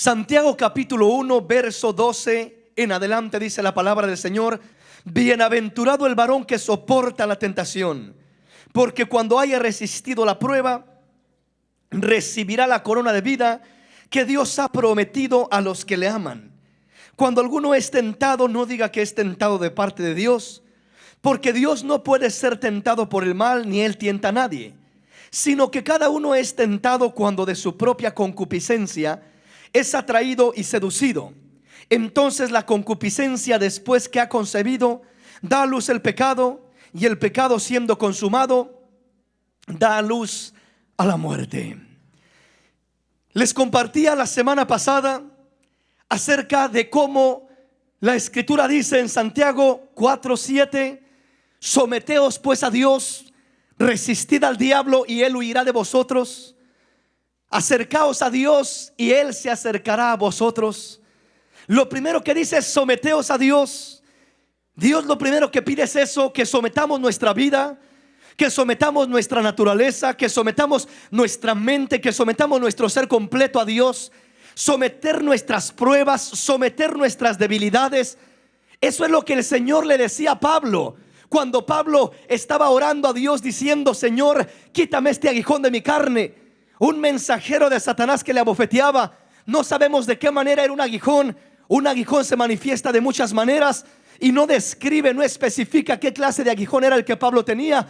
Santiago capítulo 1 verso 12 en adelante dice la palabra del Señor: bienaventurado el varón que soporta la tentación, porque cuando haya resistido la prueba, recibirá la corona de vida que Dios ha prometido a los que le aman. Cuando alguno es tentado, no diga que es tentado de parte de Dios, porque Dios no puede ser tentado por el mal, ni Él tienta a nadie, sino que cada uno es tentado cuando de su propia concupiscencia es atraído y seducido. Entonces la concupiscencia, después que ha concebido, da a luz el pecado, y el pecado, siendo consumado, da a luz a la muerte. Les compartía la semana pasada acerca de cómo la Escritura dice en Santiago 4:7: someteos pues a Dios, resistid al diablo y él huirá de vosotros. Acercaos a Dios y Él se acercará a vosotros. Lo primero que dice es someteos a Dios. Dios lo primero que pide es eso, que sometamos nuestra vida, que sometamos nuestra naturaleza, que sometamos nuestra mente, que sometamos nuestro ser completo a Dios. Someter nuestras pruebas, someter nuestras debilidades. Eso es lo que el Señor le decía a Pablo cuando Pablo estaba orando a Dios diciendo: Señor, quítame este aguijón de mi carne. Un mensajero de Satanás que le abofeteaba. No sabemos de qué manera era un aguijón. Un aguijón se manifiesta de muchas maneras y no describe, no especifica qué clase de aguijón era el que Pablo tenía.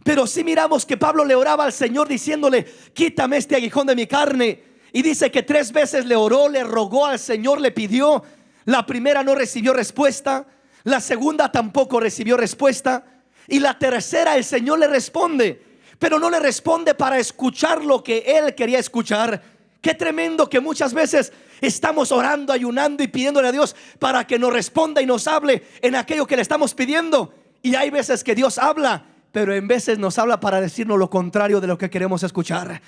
Pero sí miramos que Pablo le oraba al Señor diciéndole: quítame este aguijón de mi carne. Y dice que 3 veces le oró, le rogó al Señor, le pidió. La primera no recibió respuesta, la segunda tampoco recibió respuesta, y la tercera el Señor le responde. Pero no le responde para escuchar lo que él quería escuchar. Qué tremendo que muchas veces estamos orando, ayunando y pidiéndole a Dios para que nos responda y nos hable en aquello que le estamos pidiendo. Y hay veces que Dios habla, pero en veces nos habla para decirnos lo contrario de lo que queremos escuchar.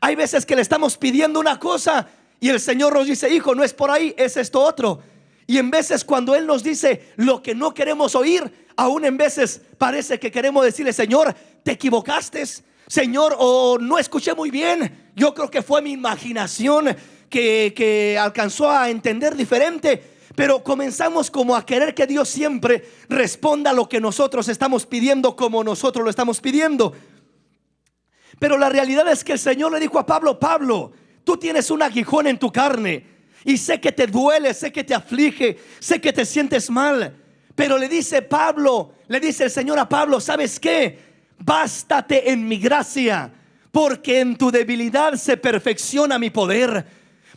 Hay veces que le estamos pidiendo una cosa y el Señor nos dice: hijo, no es por ahí, es esto otro. Y en veces cuando Él nos dice lo que no queremos oír, aún en veces parece que queremos decirle: Señor, te equivocaste, Señor, o no escuché muy bien. Yo creo que fue mi imaginación que alcanzó a entender diferente. Pero comenzamos como a querer que Dios siempre responda a lo que nosotros estamos pidiendo como nosotros lo estamos pidiendo. Pero la realidad es que el Señor le dijo a Pablo: Pablo, tú tienes un aguijón en tu carne y sé que te duele, sé que te aflige, sé que te sientes mal. Pero le dice Pablo, le dice el Señor a Pablo: ¿sabes qué? Bástate en mi gracia, porque en tu debilidad se perfecciona mi poder.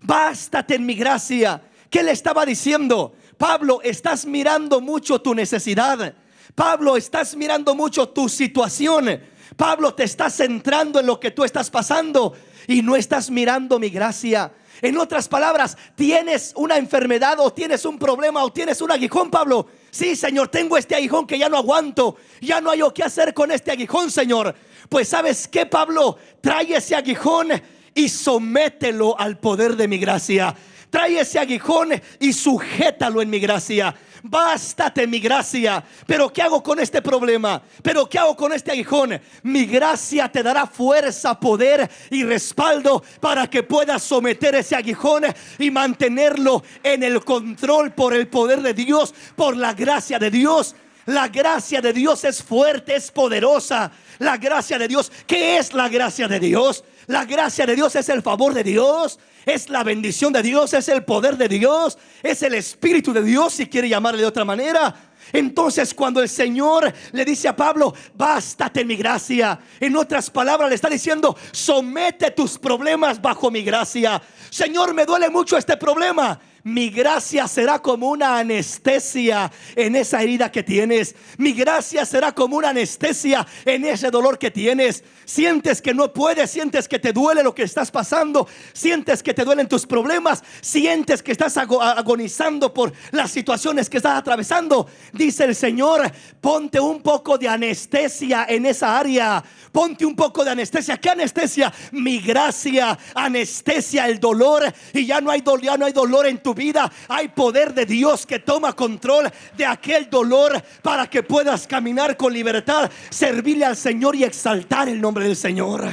Bástate en mi gracia. ¿Qué le estaba diciendo? Pablo, estás mirando mucho tu necesidad. Pablo, estás mirando mucho tu situación. Pablo, te estás centrando en lo que tú estás pasando y no estás mirando mi gracia. En otras palabras, tienes una enfermedad o tienes un problema o tienes un aguijón, Pablo. Sí, Señor, tengo este aguijón que ya no aguanto. Ya no hay qué hacer con este aguijón, Señor. Pues ¿sabes qué, Pablo? Trae ese aguijón y somételo al poder de mi gracia. Trae ese aguijón y sujétalo en mi gracia. Bástate mi gracia. Pero ¿qué hago con este problema? ¿Pero qué hago con este aguijón? Mi gracia te dará fuerza, poder y respaldo para que puedas someter ese aguijón y mantenerlo en el control por el poder de Dios, por la gracia de Dios. La gracia de Dios es fuerte, es poderosa. La gracia de Dios, ¿qué es la gracia de Dios? La gracia de Dios es el favor de Dios, es la bendición de Dios, es el poder de Dios, es el Espíritu de Dios, si quiere llamarle de otra manera. Entonces cuando el Señor le dice a Pablo: bástate en mi gracia, en otras palabras le está diciendo: somete tus problemas bajo mi gracia. Señor, me duele mucho este problema. Mi gracia será como una anestesia en esa herida que tienes. Mi gracia será como una anestesia en ese dolor que tienes. Sientes que no puedes, sientes que te duele lo que estás pasando, sientes que te duelen tus problemas, sientes que estás agonizando por las situaciones que estás atravesando. Dice el Señor: ponte un poco de anestesia en esa área. Ponte un poco de anestesia. ¿Qué anestesia? Mi gracia anestesia el dolor y ya no hay dolor en tu vida. Hay poder de Dios que toma control de aquel dolor para que puedas caminar con libertad, servirle al Señor y exaltar el nombre del Señor.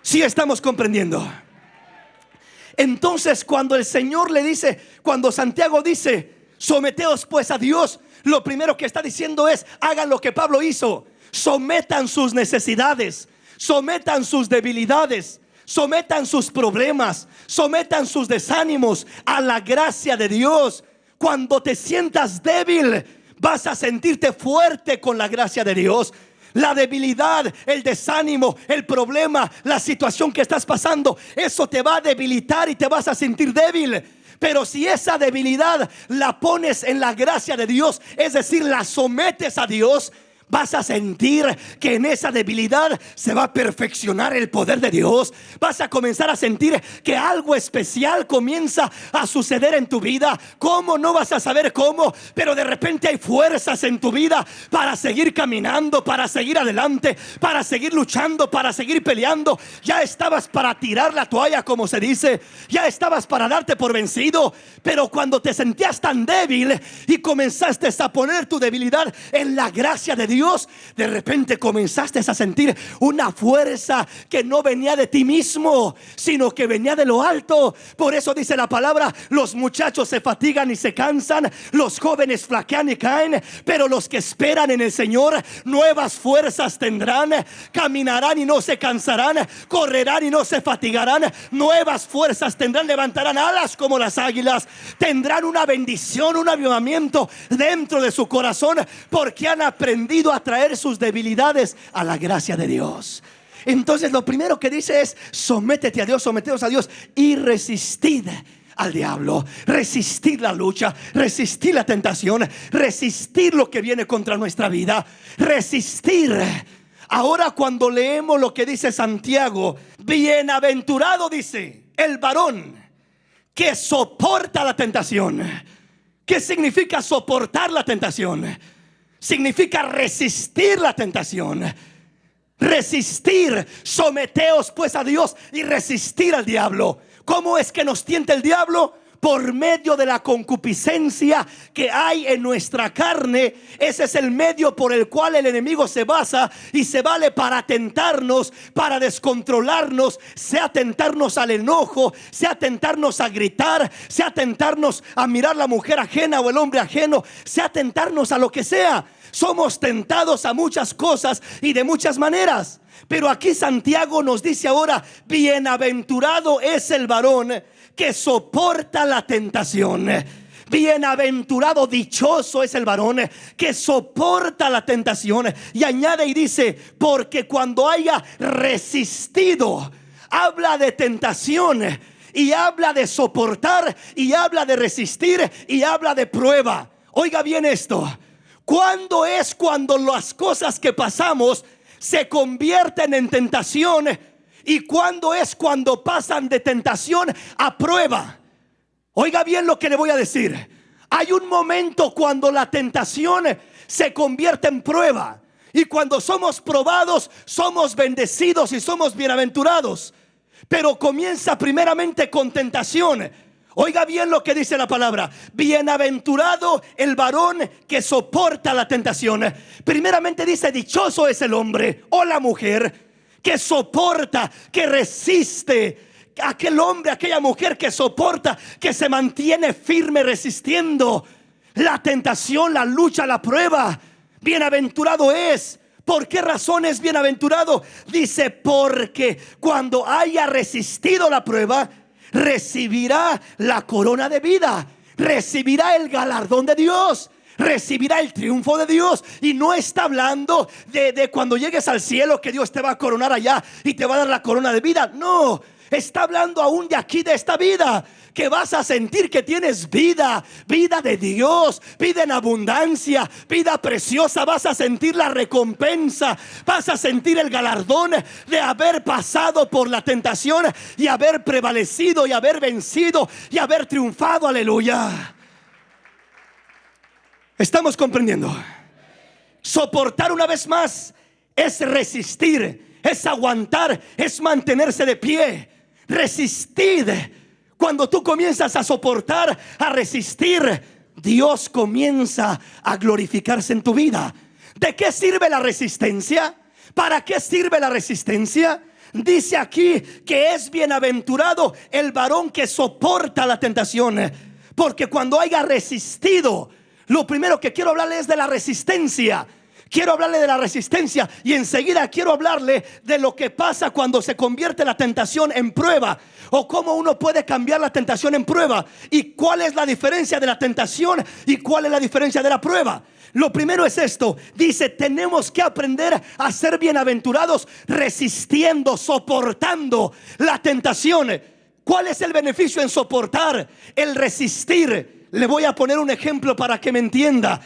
¿Sí estamos comprendiendo? Entonces cuando el Señor le dice, cuando Santiago dice, someteos pues a Dios, lo primero que está diciendo es, hagan lo que Pablo hizo. Sometan sus necesidades, sometan sus debilidades, sometan sus problemas, sometan sus desánimos a la gracia de Dios. Cuando te sientas débil, vas a sentirte fuerte con la gracia de Dios. La debilidad, el desánimo, el problema, la situación que estás pasando, eso te va a debilitar y te vas a sentir débil. Pero si esa debilidad la pones en la gracia de Dios, es decir, la sometes a Dios, vas a sentir que en esa debilidad se va a perfeccionar el poder de Dios. Vas a comenzar a sentir que algo especial comienza a suceder en tu vida. ¿Cómo? No vas a saber cómo, pero de repente hay fuerzas en tu vida para seguir caminando, para seguir adelante, para seguir luchando, para seguir peleando. Ya estabas para tirar la toalla, como se dice. Ya estabas para darte por vencido. Pero cuando te sentías tan débil y comenzaste a poner tu debilidad en la gracia de Dios, de repente comenzaste a sentir una fuerza que no venía de ti mismo, sino que venía de lo alto. Por eso dice la palabra, los muchachos se fatigan y se cansan, los jóvenes flaquean y caen, pero los que esperan en el Señor nuevas fuerzas tendrán. Caminarán y no se cansarán, correrán y no se fatigarán, nuevas fuerzas tendrán, levantarán alas como las águilas, tendrán una bendición, un avivamiento dentro de su corazón, porque han aprendido a traer sus debilidades a la gracia de Dios. Entonces lo primero que dice es, sométete a Dios, someteos a Dios y resistid al diablo. Resistir la lucha, resistir la tentación, resistir lo que viene contra nuestra vida, resistir. Ahora cuando leemos lo que dice Santiago, bienaventurado, dice, el varón que soporta la tentación. ¿Qué significa soportar la tentación? Significa resistir la tentación. Resistir, someteos pues a Dios y resistir al diablo. ¿Cómo es que nos tienta el diablo? Por medio de la concupiscencia que hay en nuestra carne. Ese es el medio por el cual el enemigo se basa y se vale para tentarnos, para descontrolarnos, sea tentarnos al enojo, sea tentarnos a gritar, sea tentarnos a mirar la mujer ajena o el hombre ajeno, sea tentarnos a lo que sea. Somos tentados a muchas cosas y de muchas maneras. Pero aquí Santiago nos dice ahora, bienaventurado es el varón que soporta la tentación. Bienaventurado, dichoso es el varón que soporta la tentación. Y añade y dice, porque cuando haya resistido, habla de tentación y habla de soportar y habla de resistir y habla de prueba. Oiga bien esto. ¿Cuándo es cuando las cosas que pasamos se convierten en tentación? ¿Y cuándo es cuando pasan de tentación a prueba? Oiga bien lo que le voy a decir. Hay un momento cuando la tentación se convierte en prueba. Y cuando somos probados, somos bendecidos y somos bienaventurados. Pero comienza primeramente con tentación. Oiga bien lo que dice la palabra. Bienaventurado el varón que soporta la tentación. Primeramente dice, dichoso es el hombre o la mujer que soporta, que resiste. Aquel hombre, aquella mujer que soporta, que se mantiene firme resistiendo la tentación, la lucha, la prueba. Bienaventurado es. ¿Por qué razón es bienaventurado? Dice, porque cuando haya resistido la prueba, recibirá la corona de vida, recibirá el galardón de Dios, recibirá el triunfo de Dios. Y no está hablando de cuando llegues al cielo, que Dios te va a coronar allá y te va a dar la corona de vida. No, está hablando aún de aquí, de esta vida, que vas a sentir que tienes vida, vida de Dios, vida en abundancia, vida preciosa. Vas a sentir la recompensa, vas a sentir el galardón de haber pasado por la tentación y haber prevalecido y haber vencido y haber triunfado. Aleluya. ¿Estamos comprendiendo? Soportar, una vez más, es resistir, es aguantar, es mantenerse de pie. Resistir. Cuando tú comienzas a soportar, a resistir, Dios comienza a glorificarse en tu vida. ¿De qué sirve la resistencia? ¿Para qué sirve la resistencia? dice aquí que es bienaventurado el varón que soporta la tentación, porque cuando haya resistido, lo primero que quiero hablarle es de la resistencia. Quiero hablarle de la resistencia y enseguida quiero hablarle de lo que pasa cuando se convierte la tentación en prueba, o cómo uno puede cambiar la tentación en prueba, y cuál es la diferencia de la tentación y cuál es la diferencia de la prueba. Lo primero es esto: dice, tenemos que aprender a ser bienaventurados resistiendo, soportando la tentación. ¿Cuál es el beneficio en soportar? El resistir. Le voy a poner un ejemplo para que me entienda.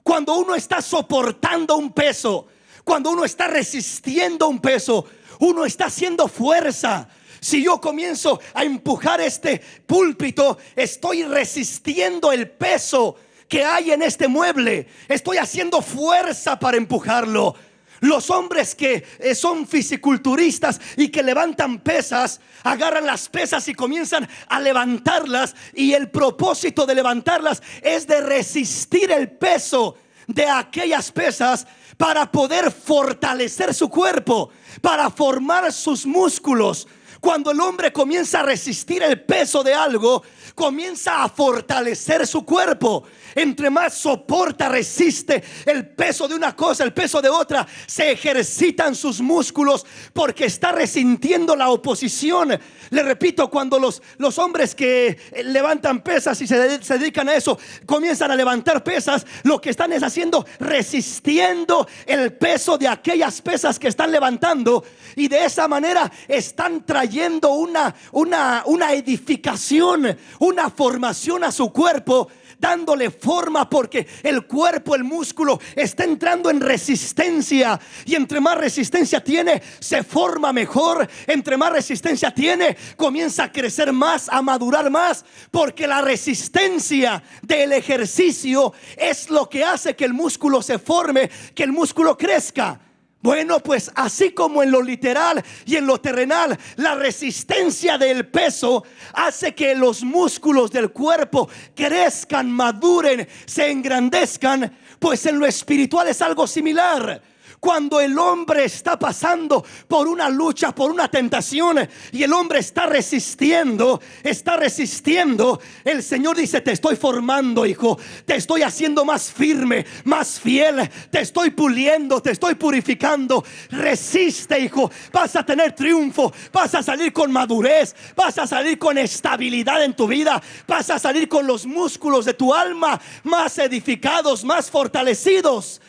Cuando uno está soportando un peso, cuando uno está resistiendo un peso, uno está haciendo fuerza. Si yo comienzo a empujar este púlpito, estoy resistiendo el peso que hay en este mueble. Estoy haciendo fuerza para empujarlo. Los hombres que son fisiculturistas y que levantan pesas, agarran las pesas y comienzan a levantarlas, y el propósito de levantarlas es de resistir el peso de aquellas pesas para poder fortalecer su cuerpo, para formar sus músculos. Cuando el hombre comienza a resistir el peso de algo, comienza a fortalecer su cuerpo. Entre más soporta, resiste el peso de una cosa, el peso de otra, se ejercitan sus músculos porque está resintiendo la oposición. Le repito, cuando los hombres que levantan pesas y se dedican a eso, comienzan a levantar pesas, lo que están es haciendo, resistiendo el peso de aquellas pesas que están levantando, y de esa manera están trayendo una edificación, una formación a su cuerpo, dándole forma, porque el cuerpo, el músculo está entrando en resistencia, y entre más resistencia tiene, se forma mejor. Entre más resistencia tiene, comienza a crecer más, a madurar más, porque la resistencia del ejercicio es lo que hace que el músculo se forme, que el músculo crezca. Bueno, pues así como en lo literal y en lo terrenal, la resistencia del peso hace que los músculos del cuerpo crezcan, maduren, se engrandezcan. Pues en lo espiritual es algo similar. Cuando el hombre está pasando por una lucha, por una tentación, y el hombre está resistiendo, el Señor dice: te estoy formando, hijo, te estoy haciendo más firme, más fiel, te estoy puliendo, te estoy purificando. Resiste, hijo, vas a tener triunfo, vas a salir con madurez, vas a salir con estabilidad en tu vida, vas a salir con los músculos de tu alma más edificados, más fortalecidos.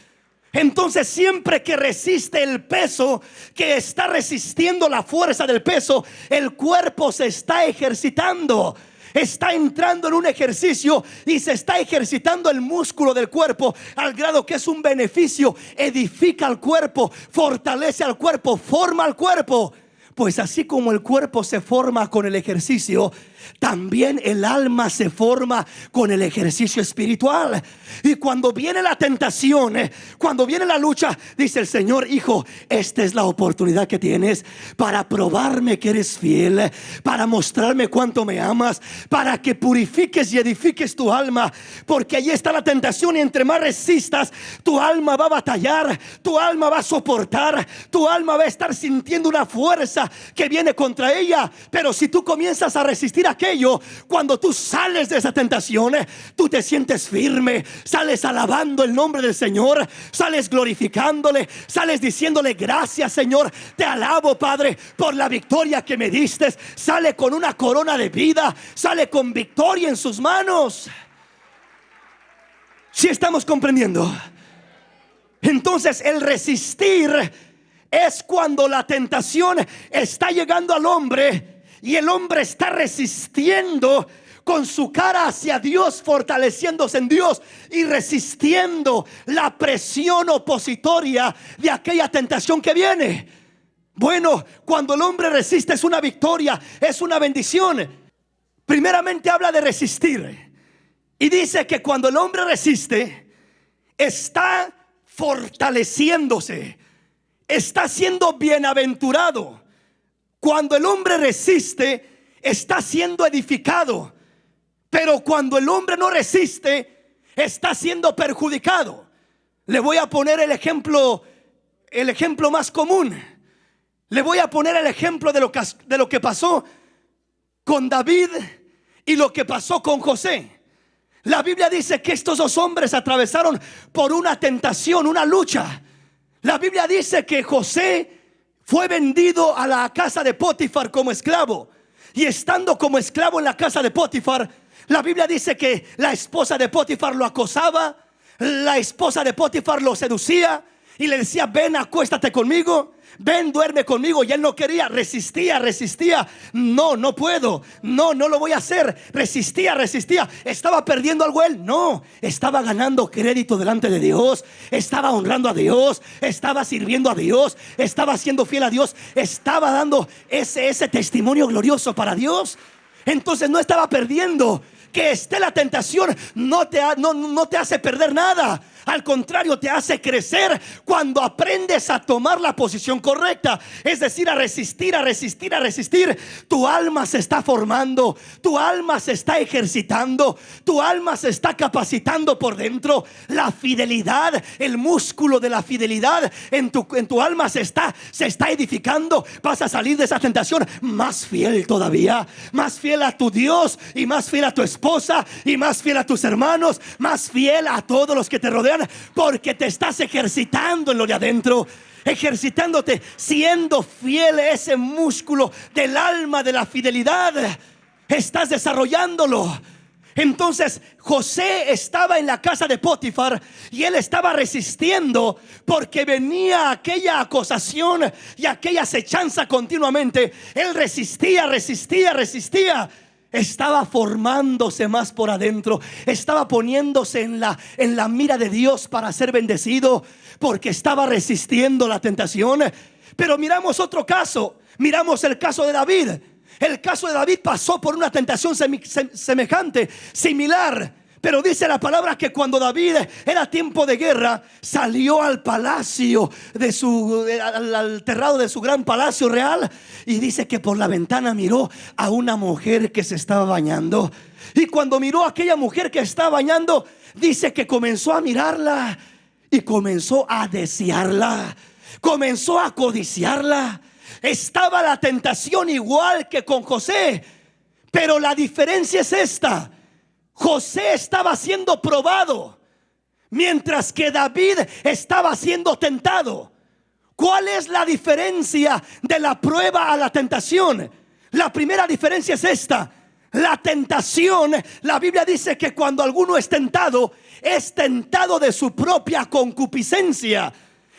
Entonces, siempre que resiste el peso, que está resistiendo la fuerza del peso, el cuerpo se está ejercitando. Está entrando en un ejercicio y se está ejercitando el músculo del cuerpo, al grado que es un beneficio. Edifica al cuerpo, fortalece al cuerpo, forma al cuerpo. Pues así como el cuerpo se forma con el ejercicio, también el alma se forma con el ejercicio espiritual. Y cuando viene la tentación, cuando viene la lucha, dice el Señor: hijo, esta es la oportunidad que tienes para probarme que eres fiel, para mostrarme cuánto me amas, para que purifiques y edifiques tu alma. Porque allí está la tentación, y entre más resistas, tu alma va a batallar, tu alma va a soportar, tu alma va a estar sintiendo una fuerza que viene contra ella. Pero si tú comienzas a resistir aquello, cuando tú sales de esa tentación, tú te sientes firme, sales alabando el nombre del Señor, sales glorificándole, sales diciéndole: gracias, Señor, te alabo, Padre, por la victoria que me diste. Sale con una corona de vida, sale con victoria en sus manos. ¿Sí estamos comprendiendo? Entonces, el resistir es cuando la tentación está llegando al hombre y el hombre está resistiendo con su cara hacia Dios, fortaleciéndose en Dios y resistiendo la presión opositoria de aquella tentación que viene. Bueno, cuando el hombre resiste es una victoria, es una bendición. Primeramente habla de resistir y dice que cuando el hombre resiste, está fortaleciéndose, está siendo bienaventurado. Cuando el hombre resiste, está siendo edificado. Pero cuando el hombre no resiste, está siendo perjudicado. Le voy a poner el ejemplo más común. Le voy a poner el ejemplo de lo que pasó con David y lo que pasó con José. La Biblia dice que estos dos hombres atravesaron por una tentación, una lucha. La Biblia dice que José fue vendido a la casa de Potifar como esclavo. Y estando como esclavo en la casa de Potifar, la Biblia dice que la esposa de Potifar lo acosaba. La esposa de Potifar lo seducía y le decía: ven, acuéstate conmigo, ven, duerme conmigo. Y él no quería, resistía. No puedo, no lo voy a hacer. Resistía. ¿Estaba perdiendo algo él? No, estaba ganando crédito delante de Dios. Estaba honrando a Dios, estaba sirviendo a Dios, estaba siendo fiel a Dios, estaba dando ese testimonio glorioso para Dios. Entonces no estaba perdiendo. Que esté la tentación no te hace perder nada. Al contrario, te hace crecer cuando aprendes a tomar la posición correcta. Es decir, a resistir. Tu alma se está formando, tu alma se está ejercitando, tu alma se está capacitando por dentro. La fidelidad, el músculo de la fidelidad en tu alma se está edificando. Vas a salir de esa tentación más fiel todavía, más fiel a tu Dios y más fiel a tu esposa y más fiel a tus hermanos, más fiel a todos los que te rodean. Porque te estás ejercitando en lo de adentro, ejercitándote, siendo fiel a ese músculo del alma de la fidelidad. Estás desarrollándolo. Entonces José estaba en la casa de Potifar y él estaba resistiendo porque venía aquella acusación y aquella acechanza continuamente. Él resistía. Estaba formándose más por adentro. Estaba poniéndose en la mira de Dios para ser bendecido, porque estaba resistiendo la tentación. Pero miramos otro caso. Miramos el caso de David. El caso de David pasó por una tentación semejante, similar. Pero dice la palabra que cuando David era tiempo de guerra, salió al palacio al terrado de su gran palacio real. Y dice que por la ventana miró a una mujer que se estaba bañando. Y cuando miró a aquella mujer que estaba bañando, dice que comenzó a mirarla y comenzó a desearla, comenzó a codiciarla. Estaba la tentación igual que con José, pero la diferencia es esta: José estaba siendo probado, mientras que David estaba siendo tentado. ¿Cuál es la diferencia de la prueba a la tentación? La primera diferencia es esta: la tentación, la Biblia dice que cuando alguno es tentado de su propia concupiscencia,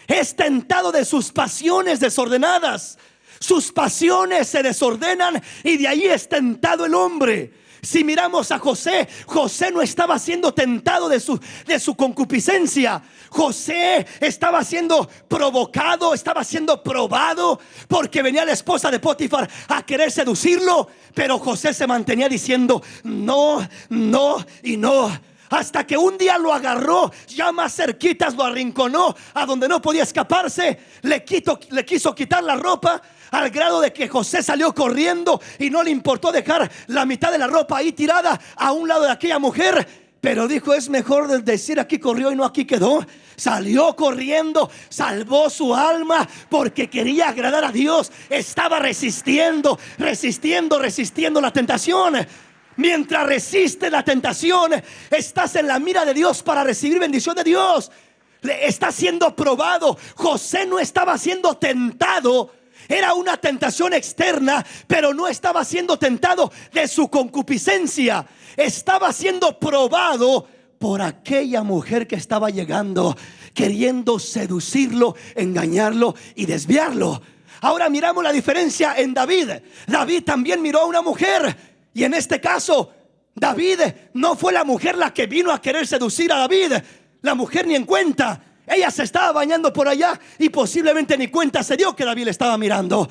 es tentado de sus pasiones desordenadas. Sus pasiones se desordenan y de ahí es tentado el hombre. Si miramos a José, José no estaba siendo tentado de su concupiscencia. José estaba siendo provocado, estaba siendo probado, porque venía la esposa de Potifar a querer seducirlo. Pero José se mantenía diciendo no y no, hasta que un día lo agarró, ya más cerquitas, lo arrinconó a donde no podía escaparse. Le quiso quitar la ropa, al grado de que José salió corriendo y no le importó dejar la mitad de la ropa ahí tirada a un lado de aquella mujer. Pero dijo: es mejor decir aquí corrió y no aquí quedó. Salió corriendo, salvó su alma porque quería agradar a Dios. Estaba resistiendo la tentación. Mientras resiste la tentación, estás en la mira de Dios para recibir bendición de Dios. Está siendo probado. José no estaba siendo tentado. Era una tentación externa, pero no estaba siendo tentado de su concupiscencia. Estaba siendo probado por aquella mujer que estaba llegando, queriendo seducirlo, engañarlo y desviarlo. Ahora miramos la diferencia en David. David también miró a una mujer, y en este caso David no fue la mujer la que vino a querer seducir a David. La mujer ni en cuenta. Ella se estaba bañando por allá y posiblemente ni cuenta se dio que David le estaba mirando.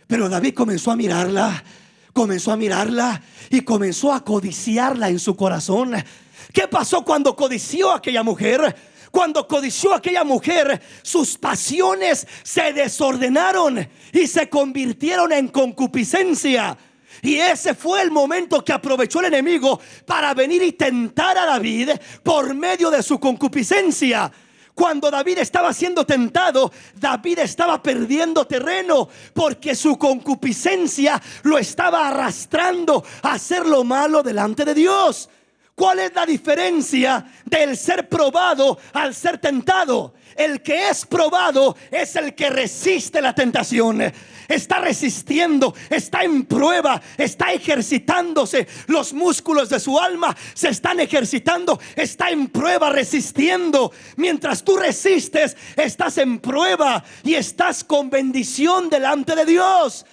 Pero David comenzó a mirarla y comenzó a codiciarla en su corazón. ¿Qué pasó cuando codició a aquella mujer? Cuando codició a aquella mujer, sus pasiones se desordenaron y se convirtieron en concupiscencia. Y ese fue el momento que aprovechó el enemigo para venir y tentar a David por medio de su concupiscencia. Cuando David estaba siendo tentado, David estaba perdiendo terreno porque su concupiscencia lo estaba arrastrando a hacer lo malo delante de Dios. ¿Cuál es la diferencia del ser probado al ser tentado? El que es probado es el que resiste la tentación. Está resistiendo, está en prueba, está ejercitándose. Los músculos de su alma se están ejercitando, está en prueba, resistiendo. Mientras tú resistes, estás en prueba y estás con bendición delante de Dios.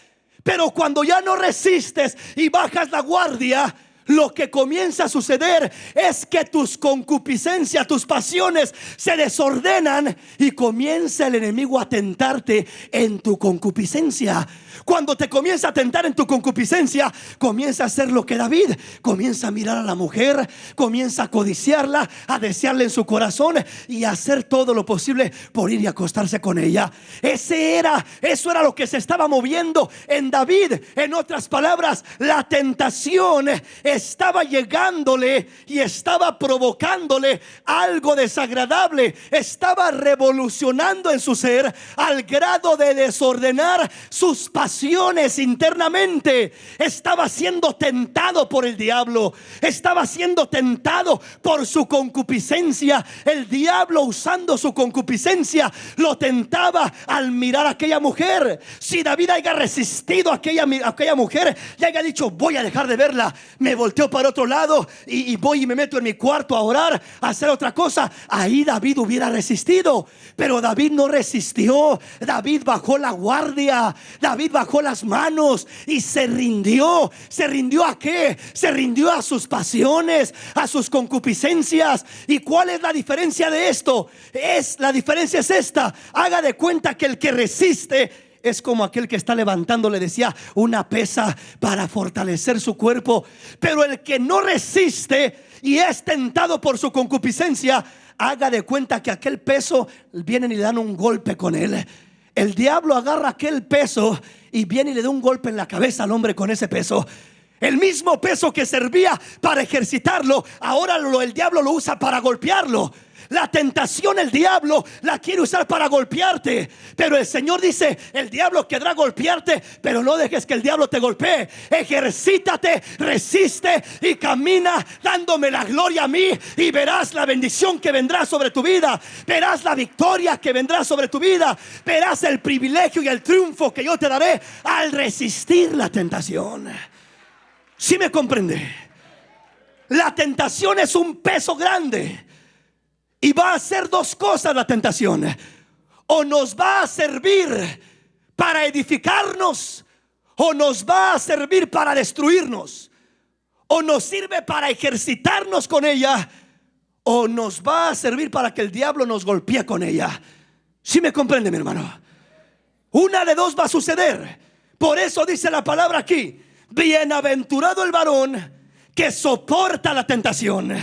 Pero cuando ya no resistes y bajas la guardia, lo que comienza a suceder es que tus concupiscencias, tus pasiones se desordenan y comienza el enemigo a tentarte en tu concupiscencia. Cuando te comienza a tentar en tu concupiscencia, comienza a hacer lo que David. Comienza a mirar a la mujer, comienza a codiciarla, a desearle en su corazón y a hacer todo lo posible por ir y acostarse con ella. Eso era lo que se estaba moviendo en David. En otras palabras, la tentación estaba llegándole y estaba provocándole algo desagradable. Estaba revolucionando en su ser al grado de desordenar sus pasiones internamente. Estaba siendo tentado por el diablo, estaba siendo tentado por su concupiscencia. El diablo, usando su concupiscencia, lo tentaba al mirar a aquella mujer. Si David haya resistido a aquella mujer y haya dicho: voy a dejar de verla, me volteo para otro lado y voy y me meto en mi cuarto a orar, a hacer otra cosa, ahí David hubiera resistido. Pero David no resistió. David bajó la guardia, David bajó las manos y se rindió. ¿Se rindió a qué? Se rindió a sus pasiones, a sus concupiscencias. ¿Y cuál es la diferencia de esto? La diferencia es esta: haga de cuenta que el que resiste es como aquel que está levantando, le decía, una pesa para fortalecer su cuerpo. Pero el que no resiste y es tentado por su concupiscencia, haga de cuenta que aquel peso vienen y le dan un golpe con él. El diablo agarra aquel peso y viene y le da un golpe en la cabeza al hombre con ese peso. El mismo peso que servía para ejercitarlo, ahora el diablo lo usa para golpearlo. La tentación, el diablo la quiere usar para golpearte. Pero el Señor dice: el diablo querrá golpearte, pero no dejes que el diablo te golpee. Ejercítate, resiste y camina dándome la gloria a mí, y verás la bendición que vendrá sobre tu vida. Verás la victoria que vendrá sobre tu vida. Verás el privilegio y el triunfo que yo te daré al resistir la tentación. ¿Sí me comprende? La tentación es un peso grande. Y va a hacer dos cosas la tentación: o nos va a servir para edificarnos, o nos va a servir para destruirnos. O nos sirve para ejercitarnos con ella, o nos va a servir para que el diablo nos golpee con ella. ¿Sí me comprende, mi hermano? Una de dos va a suceder. Por eso dice la palabra aquí: bienaventurado el varón que soporta la tentación,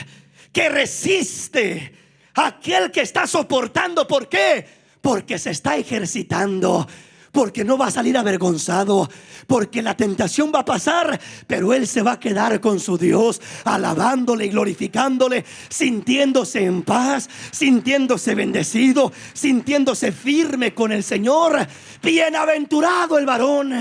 que resiste. Aquel que está soportando. ¿Por qué? Porque se está ejercitando, porque no va a salir avergonzado, porque la tentación va a pasar, pero él se va a quedar con su Dios, alabándole y glorificándole, sintiéndose en paz, sintiéndose bendecido, sintiéndose firme con el Señor. Bienaventurado el varón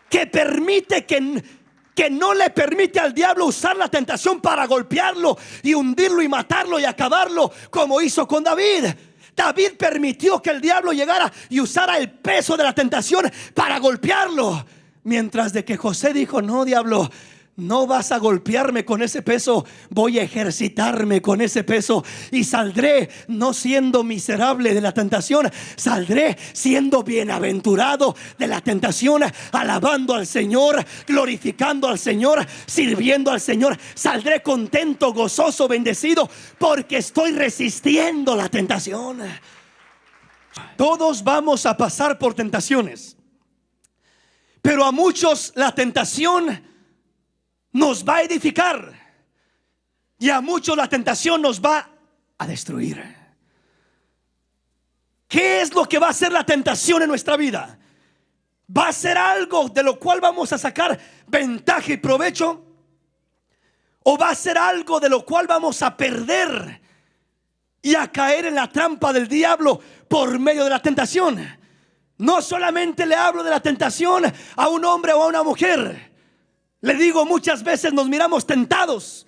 que permite que no le permite al diablo usar la tentación para golpearlo y hundirlo y matarlo y acabarlo, como hizo con David. David permitió que el diablo llegara y usara el peso de la tentación para golpearlo, mientras de que José dijo: no, diablo, no vas a golpearme con ese peso, voy a ejercitarme con ese peso y saldré no siendo miserable de la tentación, saldré siendo bienaventurado de la tentación, alabando al Señor, glorificando al Señor, sirviendo al Señor. Saldré contento, gozoso, bendecido, porque estoy resistiendo la tentación. Todos vamos a pasar por tentaciones, pero a muchos la tentación nos va a edificar y a muchos la tentación nos va a destruir. ¿Qué es lo que va a hacer la tentación en nuestra vida? ¿Va a ser algo de lo cual vamos a sacar ventaja y provecho? ¿O va a ser algo de lo cual vamos a perder y a caer en la trampa del diablo por medio de la tentación. No solamente le hablo de la tentación a un hombre o a una mujer. Le digo, muchas veces nos miramos tentados.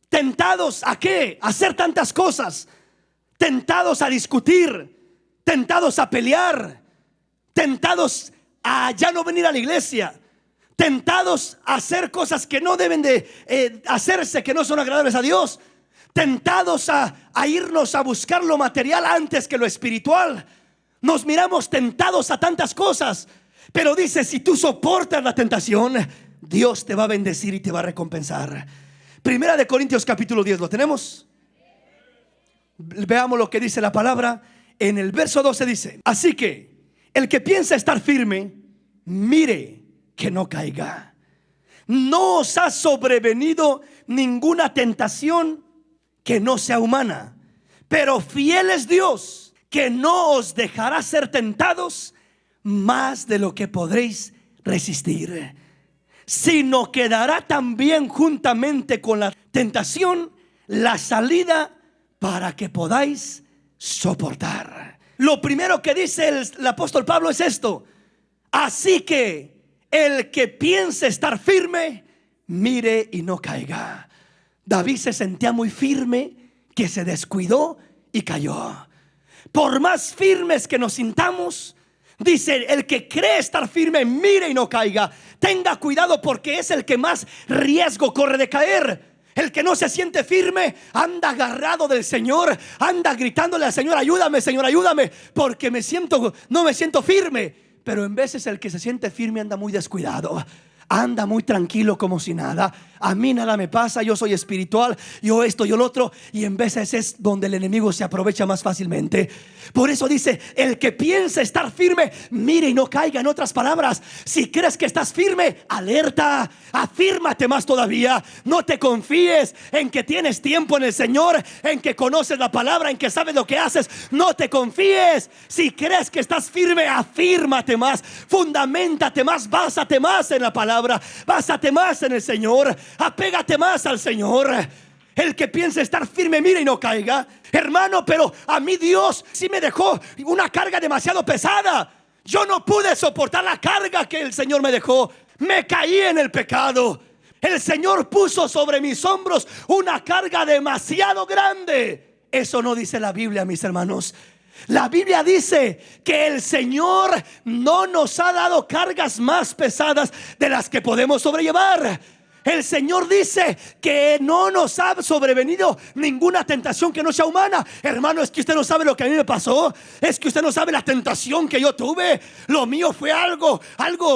¿Tentados a qué? A hacer tantas cosas. Tentados a discutir, tentados a pelear, tentados a ya no venir a la iglesia, tentados a hacer cosas que no deben de hacerse, que no son agradables a Dios, tentados a irnos a buscar lo material antes que lo espiritual. Nos miramos tentados a tantas cosas, pero dice, si tú soportas la tentación, Dios te va a bendecir y te va a recompensar. Primera de Corintios capítulo 10, ¿lo tenemos? Veamos lo que dice la palabra. En el verso 12 dice: así que el que piensa estar firme, mire que no caiga. No os ha sobrevenido ninguna tentación que no sea humana, pero fiel es Dios, que no os dejará ser tentados más de lo que podréis resistir, sino que dará también juntamente con la tentación la salida para que podáis soportar. Lo primero que dice el apóstol Pablo es esto: así que el que piense estar firme, mire y no caiga. David se sentía muy firme, que se descuidó y cayó. Por más firmes que nos sintamos, dice, el que cree estar firme, mire y no caiga. Tenga cuidado, porque es el que más riesgo corre de caer. El que no se siente firme anda agarrado del Señor, anda gritándole al Señor: ayúdame, Señor, ayúdame, porque no me siento firme. Pero en veces el que se siente firme anda muy descuidado, anda muy tranquilo, como si nada. A mí nada me pasa, yo soy espiritual, yo esto, yo lo otro. Y en veces es donde el enemigo se aprovecha más fácilmente. Por eso dice, el que piensa estar firme, mire y no caiga. En otras palabras, si crees que estás firme, alerta, afírmate más todavía. No te confíes en que tienes tiempo en el Señor, en que conoces la palabra, en que sabes lo que haces. No te confíes. Si crees que estás firme, afírmate más, fundamentate más, básate más en la palabra, básate más en el Señor, apégate más al Señor. El que piensa estar firme, mire y no caiga. Hermano, pero a mí Dios sí me dejó una carga demasiado pesada. Yo no pude soportar la carga que el Señor me dejó. Me caí en el pecado. El Señor puso sobre mis hombros una carga demasiado grande. Eso no dice la Biblia, mis hermanos. La Biblia dice que el Señor no nos ha dado cargas más pesadas de las que podemos sobrellevar. El Señor dice que no nos ha sobrevenido ninguna tentación que no sea humana. Hermano, es que usted no sabe lo que a mí me pasó. Es que usted no sabe la tentación que yo tuve. Lo mío fue algo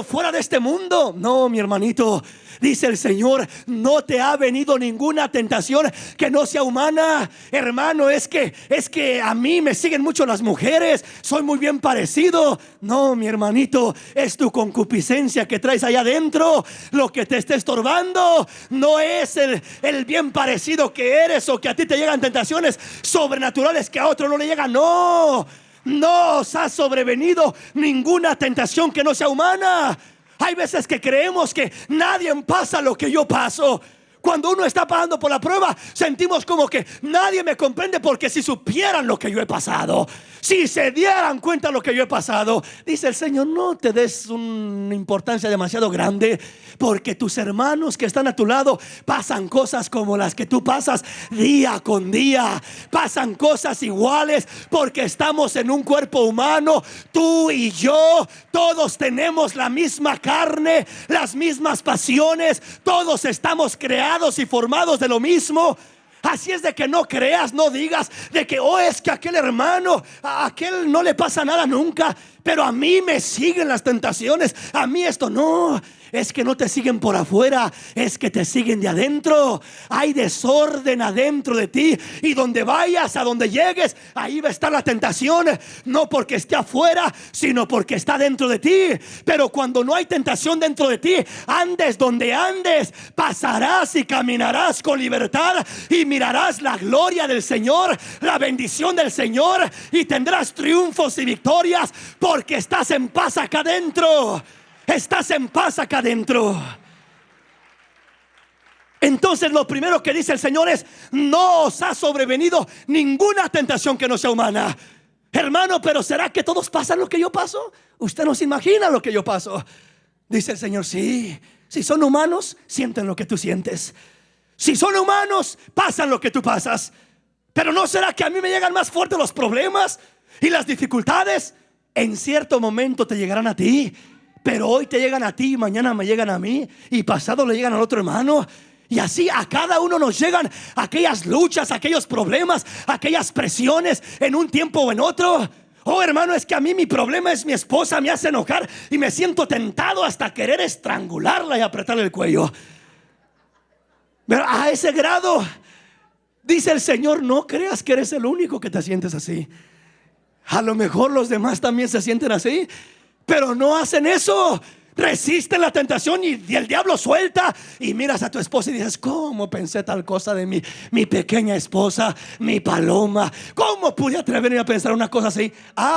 fuera de este mundo. No, mi hermanito. Dice el Señor, no te ha venido ninguna tentación que no sea humana. Hermano, es que a mí me siguen mucho las mujeres, soy muy bien parecido. No, mi hermanito, es tu concupiscencia que traes allá adentro lo que te está estorbando. No es el bien parecido que eres, o que a ti te llegan tentaciones sobrenaturales que a otro no le llegan. No os ha sobrevenido ninguna tentación que no sea humana. Hay veces que creemos que nadie pasa lo que yo paso. Cuando uno está pasando por la prueba, sentimos como que nadie me comprende, porque si supieran lo que yo he pasado, si se dieran cuenta de lo que yo he pasado, dice el Señor, no te des una importancia demasiado grande, porque tus hermanos que están a tu lado pasan cosas como las que tú pasas día con día. Pasan cosas iguales, porque estamos en un cuerpo humano. Tú y yo, todos tenemos la misma carne, las mismas pasiones. Todos estamos creados y formados de lo mismo. Así es de que no creas, no digas de que es que aquel hermano, a aquel no le pasa nada nunca, pero a mí me siguen las tentaciones, a mí esto no. Es que no te siguen por afuera, es que te siguen de adentro. Hay desorden adentro de ti, y donde vayas, a donde llegues, ahí va a estar la tentación. No porque esté afuera, sino porque está dentro de ti. Pero cuando no hay tentación dentro de ti, andes donde andes, pasarás y caminarás con libertad, y mirarás la gloria del Señor, la bendición del Señor, y tendrás triunfos y victorias, porque estás en paz acá adentro. Estás en paz acá adentro. Entonces Entonces lo primero que dice el Señor es: no os ha sobrevenido ninguna tentación que no sea humana. Hermano, pero ¿será que todos pasan lo que yo paso? Usted no se imagina lo que yo paso. Dice el Señor: sí, si son humanos, sienten lo que tú sientes. Si son humanos, pasan lo que tú pasas. Pero ¿no será que a mí me llegan más fuertes los problemas y las dificultades? En cierto momento te llegarán a ti, pero hoy te llegan a ti, mañana me llegan a mí, y pasado le llegan al otro hermano. Y así a cada uno nos llegan aquellas luchas, aquellos problemas, aquellas presiones en un tiempo o en otro. Oh, hermano, es que a mí mi problema es mi esposa, me hace enojar y me siento tentado hasta querer estrangularla y apretarle el cuello. Pero a ese grado, dice el Señor: no creas que eres el único que te sientes así. A lo mejor los demás también se sienten así, pero no hacen eso. Resisten la tentación y el diablo suelta. Y miras a tu esposa y dices: ¿cómo pensé tal cosa de mi pequeña esposa, mi paloma? ¿Cómo pude atreverme a pensar una cosa así?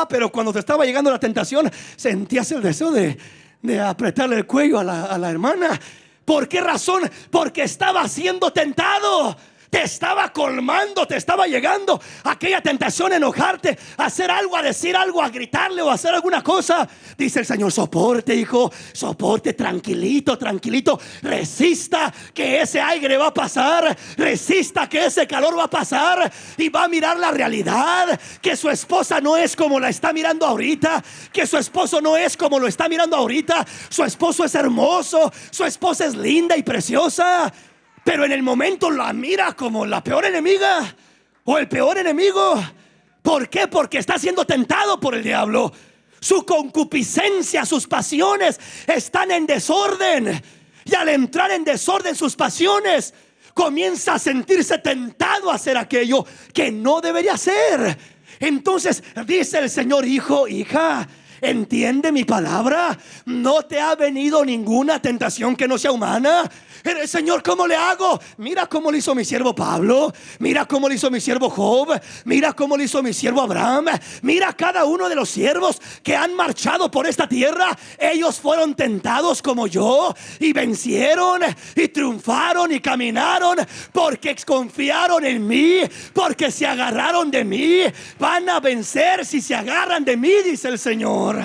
Pero cuando te estaba llegando la tentación, sentías el deseo de apretarle el cuello a la hermana. ¿Por qué razón? Porque estaba siendo tentado. Te estaba colmando, te estaba llegando aquella tentación a enojarte, a hacer algo, a decir algo, a gritarle o a hacer alguna cosa. Dice el Señor: soporte, hijo, soporte, tranquilito, tranquilito. Resista que ese aire va a pasar. Resista que ese calor va a pasar. Y va a mirar la realidad, que su esposa no es como la está mirando ahorita, que su esposo no es como lo está mirando ahorita. Su esposo es hermoso, su esposa es linda y preciosa, pero en el momento la mira como la peor enemiga o el peor enemigo. ¿Por qué? Porque está siendo tentado por el diablo. Su concupiscencia, sus pasiones están en desorden. Y al entrar en desorden sus pasiones, comienza a sentirse tentado a hacer aquello que no debería hacer. Entonces dice el Señor: hijo, hija, entiende mi palabra. No te ha venido ninguna tentación que no sea humana. Señor, ¿cómo le hago? Mira cómo lo hizo mi siervo Pablo. Mira cómo lo hizo mi siervo Job. Mira cómo lo hizo mi siervo Abraham. Mira cada uno de los siervos que han marchado por esta tierra. Ellos fueron tentados como yo y vencieron y triunfaron y caminaron porque confiaron en mí, porque se agarraron de mí. Van a vencer si se agarran de mí, dice el Señor.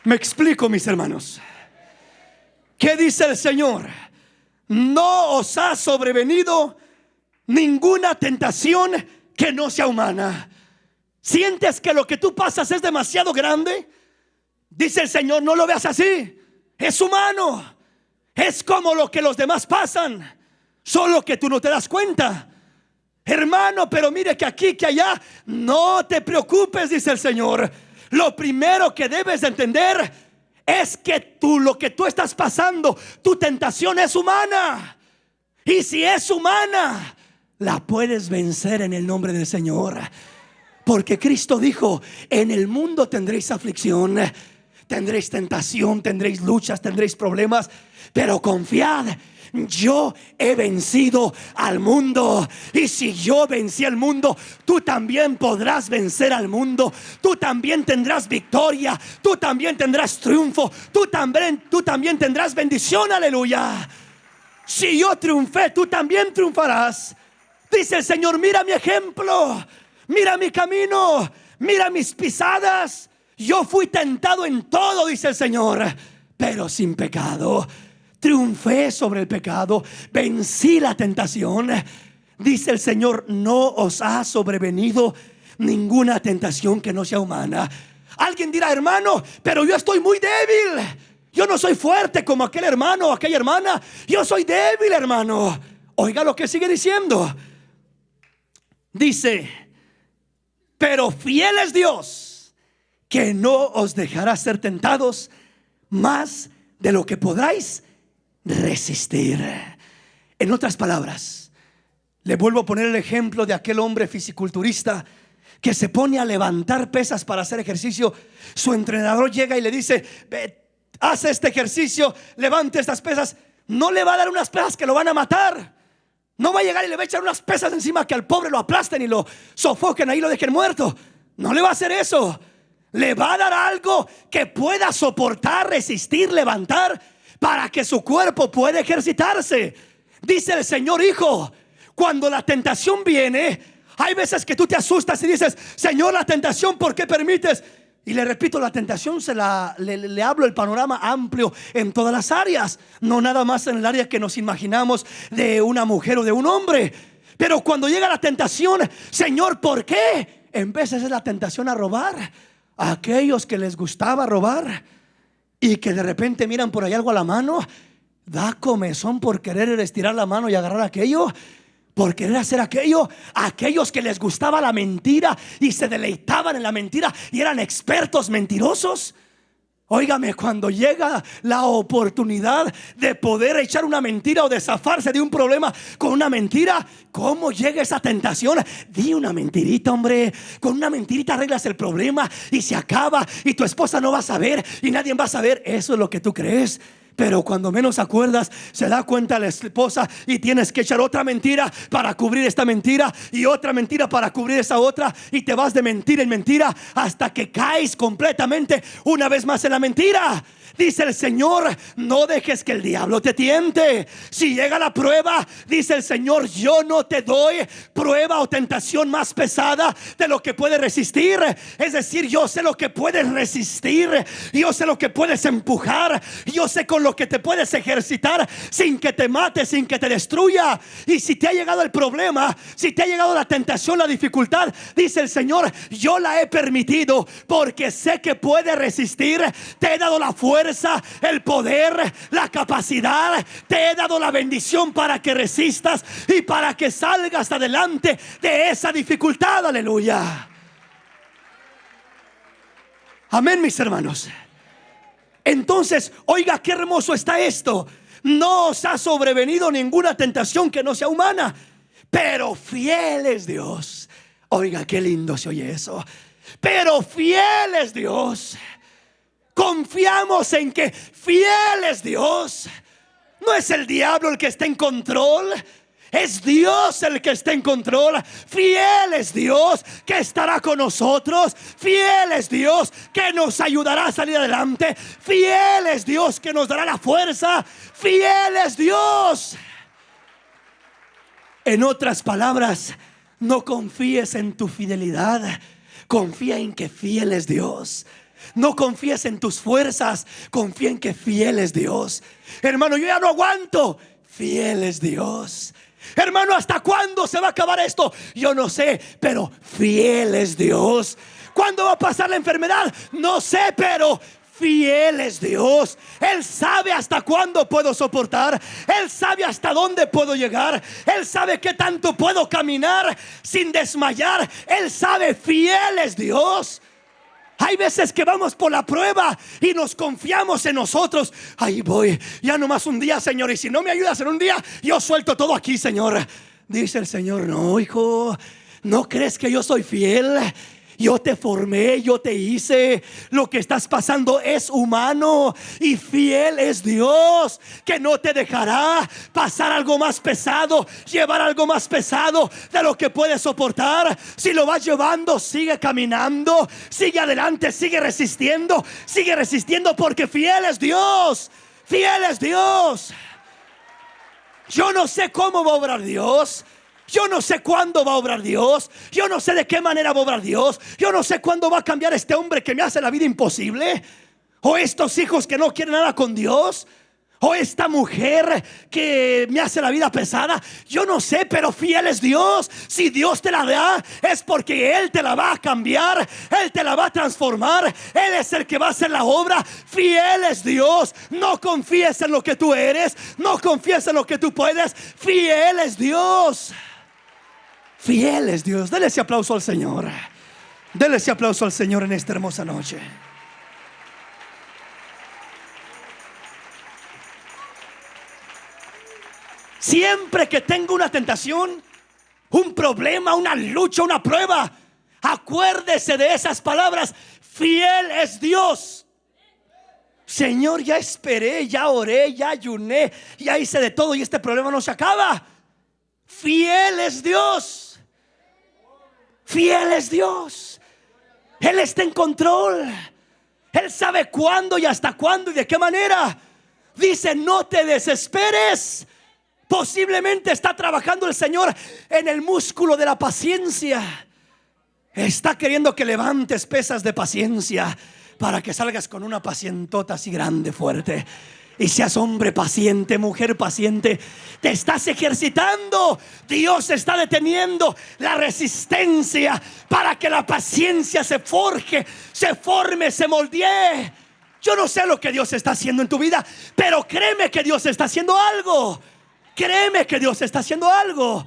Me explico, mis hermanos. ¿Qué dice el Señor? No os ha sobrevenido ninguna tentación que no sea humana. ¿Sientes que lo que tú pasas es demasiado grande? Dice el Señor: no lo veas así. Es humano. Es como lo que los demás pasan, solo que tú no te das cuenta. Hermano, pero mire que aquí, que allá. No te preocupes, dice el Señor. Lo primero que debes de entender es que lo que tú estás pasando, tu tentación es humana. Y si es humana, la puedes vencer en el nombre del Señor. Porque Cristo dijo: en el mundo tendréis aflicción, tendréis tentación, tendréis luchas, tendréis problemas, pero confiad, yo he vencido al mundo. Y si yo vencí al mundo, tú también podrás vencer al mundo. Tú también tendrás victoria. Tú también tendrás triunfo. Tú también tendrás bendición. Aleluya. Si yo triunfé, tú también triunfarás. Dice el Señor: mira mi ejemplo, mira mi camino, mira mis pisadas. Yo fui tentado en todo, dice el Señor, pero sin pecado. Triunfé sobre el pecado, vencí la tentación. Dice el Señor: no os ha sobrevenido ninguna tentación que no sea humana. Alguien dirá: hermano, pero yo estoy muy débil. Yo no soy fuerte como aquel hermano o aquella hermana. Yo soy débil, hermano. Oiga lo que sigue diciendo. Dice: pero fiel es Dios, que no os dejará ser tentados más de lo que podráis resistir. En otras palabras, le vuelvo a poner el ejemplo de aquel hombre fisiculturista que se pone a levantar pesas para hacer ejercicio. Su entrenador llega y le dice: haz este ejercicio, levante estas pesas. No le va a dar unas pesas que lo van a matar. No va a llegar y le va a echar unas pesas encima que al pobre lo aplasten y lo sofoquen ahí, lo dejen muerto. No le va a hacer eso. Le va a dar algo que pueda soportar, resistir, levantar. para que su cuerpo pueda ejercitarse. Dice el Señor: hijo, cuando la tentación viene, hay veces que tú te asustas y dices: Señor, la tentación, ¿por qué permites? Y le repito, la tentación le hablo el panorama amplio en todas las áreas, no nada más en el área que nos imaginamos de una mujer o de un hombre. Pero cuando llega la tentación, Señor, ¿por qué? En veces es la tentación a robar. A aquellos que les gustaba robar y que de repente miran por ahí algo a la mano, da comezón por querer estirar la mano y agarrar aquello, por querer hacer aquello. Aquellos que les gustaba la mentira y se deleitaban en la mentira y eran expertos mentirosos. Óigame, cuando llega la oportunidad de poder echar una mentira o de zafarse de un problema con una mentira, ¿cómo llega esa tentación? Di una mentirita, hombre. Con una mentirita arreglas el problema y se acaba, y tu esposa no va a saber y nadie va a saber. Eso es lo que tú crees. Pero cuando menos acuerdas, se da cuenta la esposa y tienes que echar otra mentira para cubrir esta mentira y otra mentira para cubrir esa otra, y te vas de mentira en mentira hasta que caes completamente una vez más en la mentira. Dice el Señor: no dejes que el diablo te tiente. Si llega la prueba, dice el Señor, yo no te doy prueba o tentación más pesada de lo que puedes resistir. Es decir, yo sé lo que puedes resistir, yo sé lo que puedes empujar, yo sé con lo que te puedes ejercitar sin que te mate, sin que te destruya. Y si te ha llegado el problema, si te ha llegado la tentación, la dificultad, dice el Señor, yo la he permitido porque sé que puedes resistir. Te he dado la fuerza, el poder, la capacidad. Te he dado la bendición para que resistas y para que salgas adelante de esa dificultad. Aleluya. Amén, mis hermanos. Entonces, oiga, qué hermoso está esto. No os ha sobrevenido ninguna tentación que no sea humana, pero fiel es Dios. Oiga, qué lindo se oye eso. Pero fiel es Dios. Confiamos en que fiel es Dios. No es el diablo el que está en control, es Dios el que está en control. Fiel es Dios que estará con nosotros. Fiel es Dios que nos ayudará a salir adelante. Fiel es Dios que nos dará la fuerza. Fiel es Dios. En otras palabras, no confíes en tu fidelidad, confía en que fiel es Dios. No confíes en tus fuerzas, confía en que fiel es Dios. Hermano, yo ya no aguanto. Fiel es Dios. Hermano, ¿hasta cuándo se va a acabar esto? Yo no sé, pero fiel es Dios. ¿Cuándo va a pasar la enfermedad? No sé, pero fiel es Dios. Él sabe hasta cuándo puedo soportar. Él sabe hasta dónde puedo llegar. Él sabe qué tanto puedo caminar sin desmayar. Él sabe, fiel es Dios. Hay veces que vamos por la prueba y nos confiamos en nosotros. Ahí voy, ya nomás un día, Señor, y si no me ayudas en un día, yo suelto todo aquí, Señor. Dice el Señor: no, hijo, ¿no crees que yo soy fiel? Yo te formé, yo te hice. Lo que estás pasando es humano y fiel es Dios, que no te dejará pasar algo más pesado, llevar algo más pesado de lo que puedes soportar. Si lo vas llevando, sigue caminando, sigue adelante, sigue resistiendo porque fiel es Dios. Fiel es Dios. Yo no sé cómo va a obrar Dios. Yo no sé cuándo va a obrar Dios. Yo no sé de qué manera va a obrar Dios. Yo no sé cuándo va a cambiar este hombre que me hace la vida imposible, o estos hijos que no quieren nada con Dios, o esta mujer que me hace la vida pesada. Yo no sé, pero fiel es Dios. Si Dios te la da, es porque Él te la va a cambiar, Él te la va a transformar. Él es el que va a hacer la obra. Fiel es Dios. No confíes en lo que tú eres, no confíes en lo que tú puedes. Fiel es Dios. Fiel es Dios. Dele ese aplauso al Señor. Dele ese aplauso al Señor en esta hermosa noche. Siempre que tenga una tentación, un problema, una lucha, una prueba, acuérdese de esas palabras: fiel es Dios. Señor, ya esperé, ya oré, ya ayuné, ya hice de todo y este problema no se acaba. Fiel es Dios. Fiel es Dios. Él está en control. Él sabe cuándo y hasta cuándo y de qué manera. Dice, no te desesperes. Posiblemente está trabajando el Señor en el músculo de la paciencia. Está queriendo que levantes pesas de paciencia para que salgas con una pacientota así grande, fuerte, y seas hombre paciente, mujer paciente. Te estás ejercitando. Dios está deteniendo la resistencia para que la paciencia se forje, se forme, se moldee. Yo no sé lo que Dios está haciendo en tu vida, pero créeme que Dios está haciendo algo. Créeme que Dios está haciendo algo.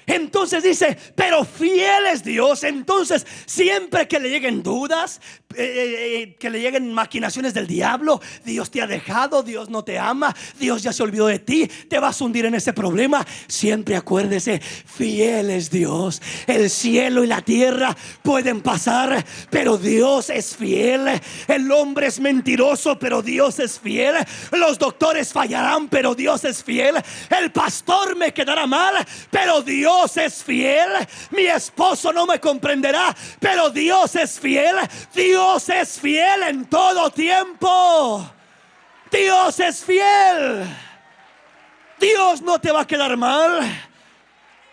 Entonces dice, pero fiel es Dios. Entonces siempre que le lleguen dudas, que le lleguen maquinaciones del diablo, Dios te ha dejado, Dios no te ama, Dios ya se olvidó de ti, te vas a hundir en ese problema, siempre acuérdese, fiel es Dios. El cielo y la tierra pueden pasar, pero Dios es fiel. El hombre es mentiroso, pero Dios es fiel. Los doctores fallarán, pero Dios es fiel. El pastor me quedará mal, pero Dios es fiel. Mi esposo no me comprenderá, pero Dios es fiel. Dios es fiel en todo tiempo. Dios es fiel. Dios no te va a quedar mal.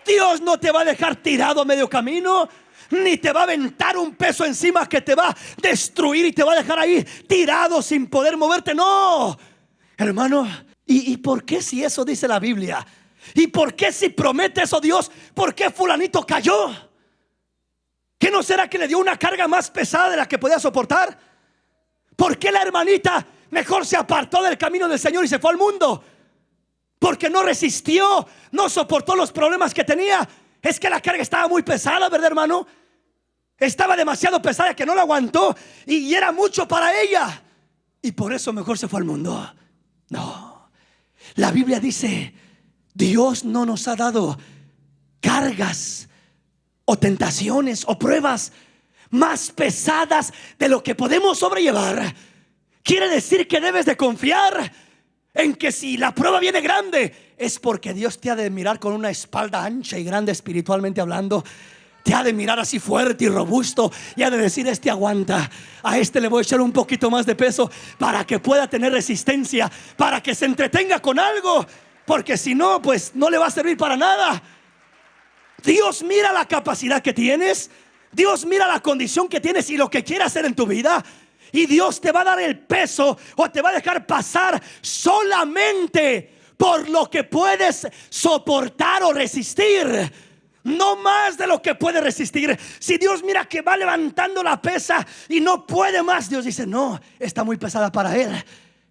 Dios no te va a dejar tirado a medio camino, ni te va a aventar un peso encima que te va a destruir y te va a dejar ahí tirado sin poder moverte. No, hermano. ¿Y por qué si eso dice la Biblia? ¿Y por qué si promete eso Dios? ¿Por qué fulanito cayó? ¿Qué no será que le dio una carga más pesada de la que podía soportar? ¿Por qué la hermanita mejor se apartó del camino del Señor y se fue al mundo? Porque no resistió, no soportó los problemas que tenía. Es que la carga estaba muy pesada, ¿verdad, hermano? Estaba demasiado pesada que no la aguantó y era mucho para ella, y por eso mejor se fue al mundo. No, la Biblia dice, Dios no nos ha dado cargas o tentaciones o pruebas más pesadas de lo que podemos sobrellevar. Quiere decir que debes de confiar en que si la prueba viene grande, es porque Dios te ha de mirar con una espalda ancha y grande espiritualmente hablando. Te ha de mirar así fuerte y robusto y ha de decir, este aguanta, a este le voy a echar un poquito más de peso para que pueda tener resistencia, para que se entretenga con algo, porque si no, pues no le va a servir para nada. Dios mira la capacidad que tienes, Dios mira la condición que tienes y lo que quiere hacer en tu vida, y Dios te va a dar el peso o te va a dejar pasar solamente por lo que puedes soportar o resistir, no más de lo que puede resistir. Si Dios mira que va levantando la pesa y no puede más, Dios dice, no, está muy pesada para él.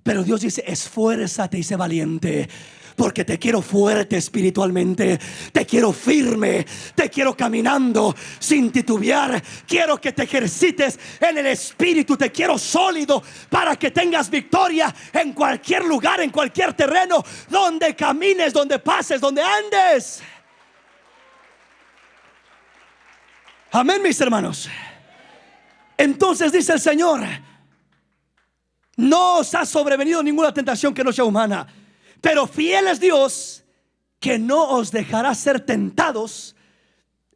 Pero Dios dice, esfuérzate y sé valiente, porque te quiero fuerte espiritualmente, te quiero firme, te quiero caminando sin titubear. Quiero que te ejercites en el espíritu, te quiero sólido para que tengas victoria en cualquier lugar, en cualquier terreno, donde camines, donde pases, donde andes. Amén, mis hermanos. Entonces dice el Señor, no os ha sobrevenido ninguna tentación que no sea humana, pero fiel es Dios, que no os dejará ser tentados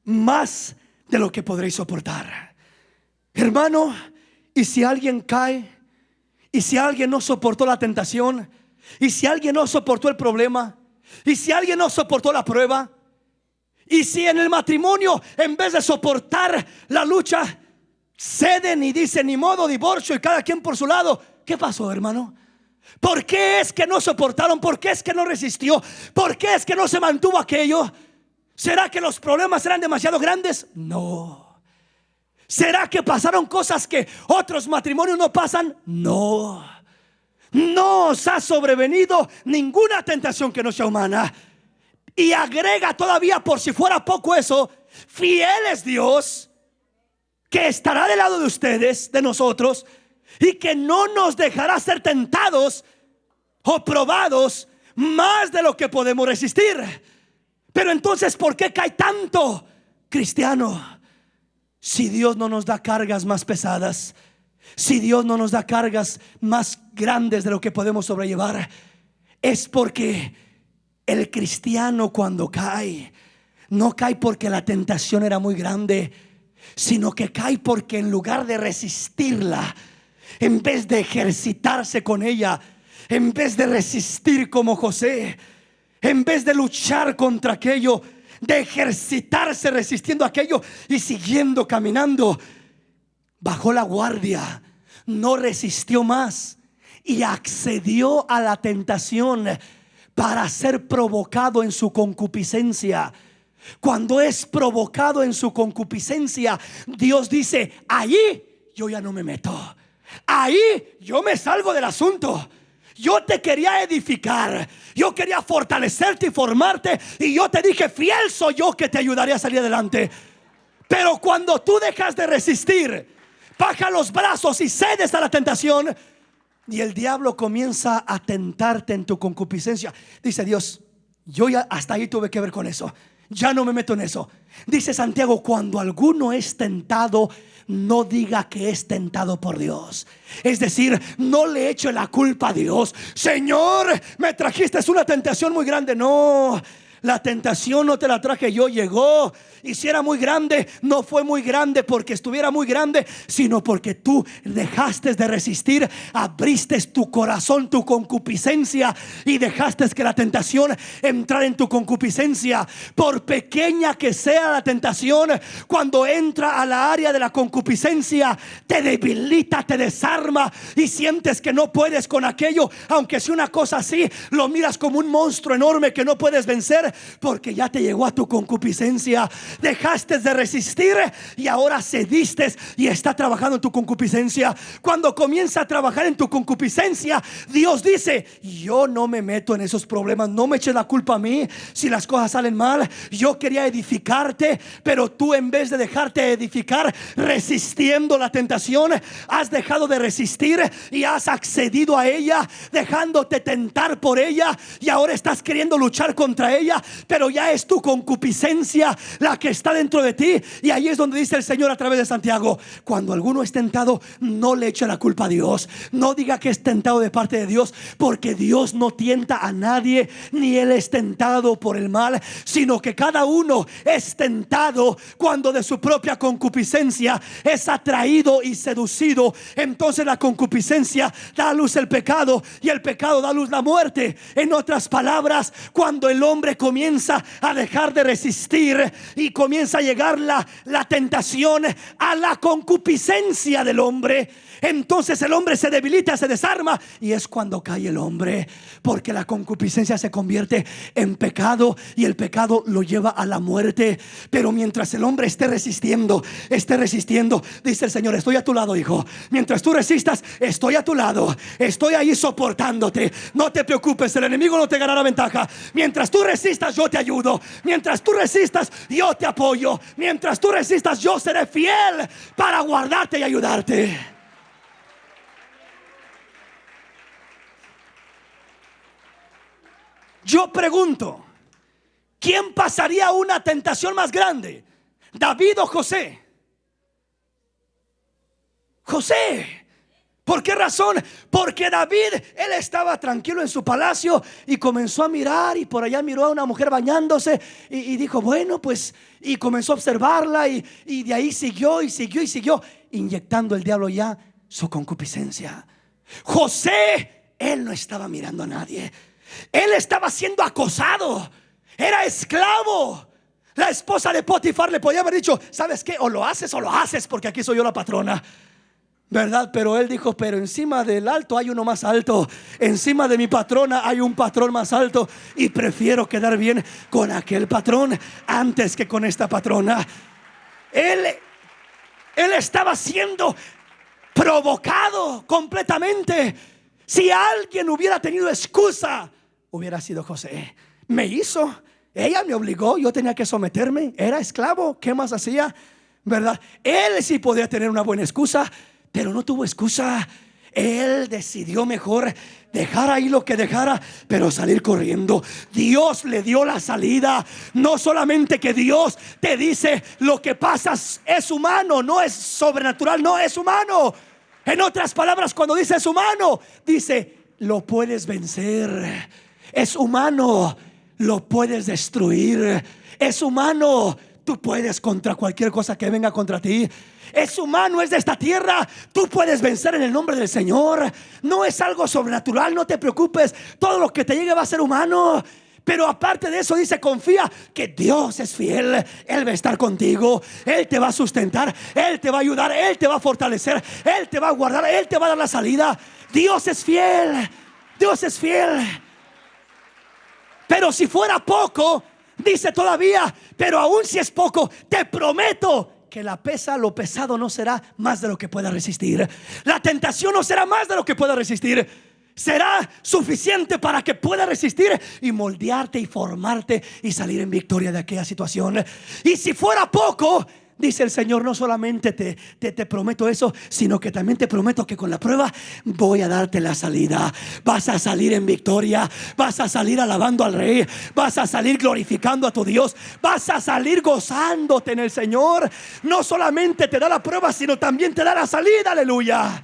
más de lo que podréis soportar. Hermano, y si alguien cae, y si alguien no soportó la tentación, y si alguien no soportó el problema, y si alguien no soportó la prueba, y si en el matrimonio, en vez de soportar la lucha, ceden y dicen ni modo, divorcio y cada quien por su lado, ¿qué pasó, hermano? ¿Por qué es que no soportaron? ¿Por qué es que no resistió? ¿Por qué es que no se mantuvo aquello? ¿Será que los problemas eran demasiado grandes? No. ¿Será que pasaron cosas que otros matrimonios no pasan? No. No os ha sobrevenido ninguna tentación que no sea humana. Y agrega todavía, por si fuera poco eso, fiel es Dios, que estará del lado de ustedes, de nosotros, y que no nos dejará ser tentados o probados más de lo que podemos resistir. Pero entonces, ¿por qué cae tanto, cristiano? Si Dios no nos da cargas más pesadas, si Dios no nos da cargas más grandes de lo que podemos sobrellevar, es porque el cristiano cuando cae, no cae porque la tentación era muy grande, sino que cae porque en lugar de resistirla, en vez de ejercitarse con ella, en vez de resistir como José, en vez de luchar contra aquello, de ejercitarse resistiendo aquello y siguiendo caminando, bajó la guardia, no resistió más y accedió a la tentación para ser provocado en su concupiscencia. Cuando es provocado en su concupiscencia, Dios dice: ahí yo ya no me meto, ahí yo me salgo del asunto. Yo te quería edificar, yo quería fortalecerte y formarte, y yo te dije: fiel soy yo que te ayudaré a salir adelante. Pero cuando tú dejas de resistir, baja los brazos y cedes a la tentación, y el diablo comienza a tentarte en tu concupiscencia, dice Dios: yo ya hasta ahí tuve que ver con eso, ya no me meto en eso. Dice Santiago: cuando alguno es tentado, no diga que es tentado por Dios. Es decir, no le eche la culpa a Dios: Señor, me trajiste una tentación muy grande. No, la tentación no te la traje yo, llegó. Y si era muy grande, no fue muy grande porque estuviera muy grande, sino porque tú dejaste de resistir, abriste tu corazón, tu concupiscencia, y dejaste que la tentación entrara en tu concupiscencia. Por pequeña que sea la tentación, cuando entra a la área de la concupiscencia, te debilita, te desarma y sientes que no puedes con aquello. Aunque sea una cosa así, lo miras como un monstruo enorme que no puedes vencer, porque ya te llegó a tu concupiscencia. Dejaste de resistir y ahora cediste y está trabajando en tu concupiscencia. Cuando comienza a trabajar en tu concupiscencia, Dios dice: yo no me meto en esos problemas, no me eches la culpa a mí si las cosas salen mal. Yo quería edificarte, pero tú, en vez de dejarte edificar resistiendo la tentación, has dejado de resistir y has accedido a ella, dejándote tentar por ella, y ahora estás queriendo luchar contra ella, pero ya es tu concupiscencia la que está dentro de ti. Y ahí es donde dice el Señor a través de Santiago: cuando alguno es tentado, no le eche la culpa a Dios, no diga que es tentado de parte de Dios, porque Dios no tienta a nadie, ni Él es tentado por el mal, sino que cada uno es tentado cuando de su propia concupiscencia es atraído y seducido. Entonces la concupiscencia da a luz el pecado, y el pecado da a luz la muerte. En otras palabras, cuando el hombre comienza a dejar de resistir y comienza a llegar la tentación a la concupiscencia del hombre, entonces el hombre se debilita, se desarma, y es cuando cae el hombre, porque la concupiscencia se convierte en pecado y el pecado lo lleva a la muerte. Pero mientras el hombre esté resistiendo, dice el Señor: estoy a tu lado, hijo. Mientras tú resistas, estoy a tu lado, estoy ahí soportándote. No te preocupes, el enemigo no te ganará ventaja. Mientras tú resistas, yo te ayudo. Mientras tú resistas, yo te apoyo. Mientras tú resistas, yo seré fiel para guardarte y ayudarte. Yo pregunto: ¿quién pasaría una tentación más grande? ¿David o José? José. ¿Por qué razón? Porque David, él estaba tranquilo en su palacio y comenzó a mirar, y por allá miró a una mujer bañándose y dijo: bueno, pues, y comenzó a observarla, y de ahí siguió, inyectando el diablo ya su concupiscencia. José, él no estaba mirando a nadie, él estaba siendo acosado, era esclavo. La esposa de Potifar le podía haber dicho: ¿sabes qué? O lo haces porque aquí soy yo la patrona, ¿verdad? Pero él dijo: pero encima del alto hay uno más alto, encima de mi patrona hay un patrón más alto, y prefiero quedar bien con aquel patrón antes que con esta patrona. Él estaba siendo provocado completamente. Si alguien hubiera tenido excusa, hubiera sido José. Me hizo, ella me obligó, yo tenía que someterme, era esclavo, ¿qué más hacía? ¿Verdad? Él sí podía tener una buena excusa, pero no tuvo excusa. Él decidió mejor dejar ahí lo que dejara, pero salir corriendo. Dios le dio la salida. No solamente que Dios te dice: lo que pasa es humano, no es sobrenatural, no es humano. En otras palabras, cuando dice es humano, dice: lo puedes vencer. Es humano, lo puedes destruir. Es humano, Tú puedes contra cualquier cosa que venga contra ti. Es humano, es de esta tierra. Tú puedes vencer en el nombre del Señor. No es algo sobrenatural, no te preocupes. Todo lo que te llegue va a ser humano. Pero aparte de eso dice, confía que Dios es fiel. Él va a estar contigo. Él te va a sustentar. Él te va a ayudar. Él te va a fortalecer. Él te va a guardar. Él te va a dar la salida. Dios es fiel. Dios es fiel. Pero si fuera poco, dice todavía, pero aún si es poco, te prometo que lo pesado no será más de lo que pueda resistir. La tentación no será más de lo que pueda resistir. Será suficiente para que pueda resistir y moldearte y formarte y salir en victoria de aquella situación. Y si fuera poco, dice el Señor, no solamente te prometo eso, sino que también te prometo que con la prueba voy a darte la salida. Vas a salir en victoria. Vas a salir alabando al Rey. Vas a salir glorificando a tu Dios. Vas a salir gozándote en el Señor. No solamente te da la prueba, sino también te da la salida. Aleluya.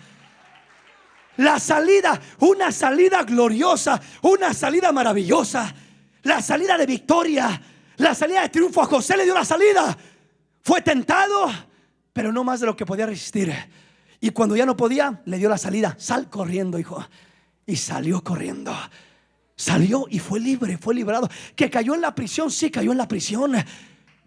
La salida, una salida gloriosa, una salida maravillosa, la salida de victoria, la salida de triunfo. A José le dio la salida. Fue tentado, pero no más de lo que podía resistir. Y cuando ya no podía, le dio la salida. Sal corriendo, hijo. Y salió corriendo. Salió y fue libre, fue librado. Que cayó en la prisión, sí cayó en la prisión,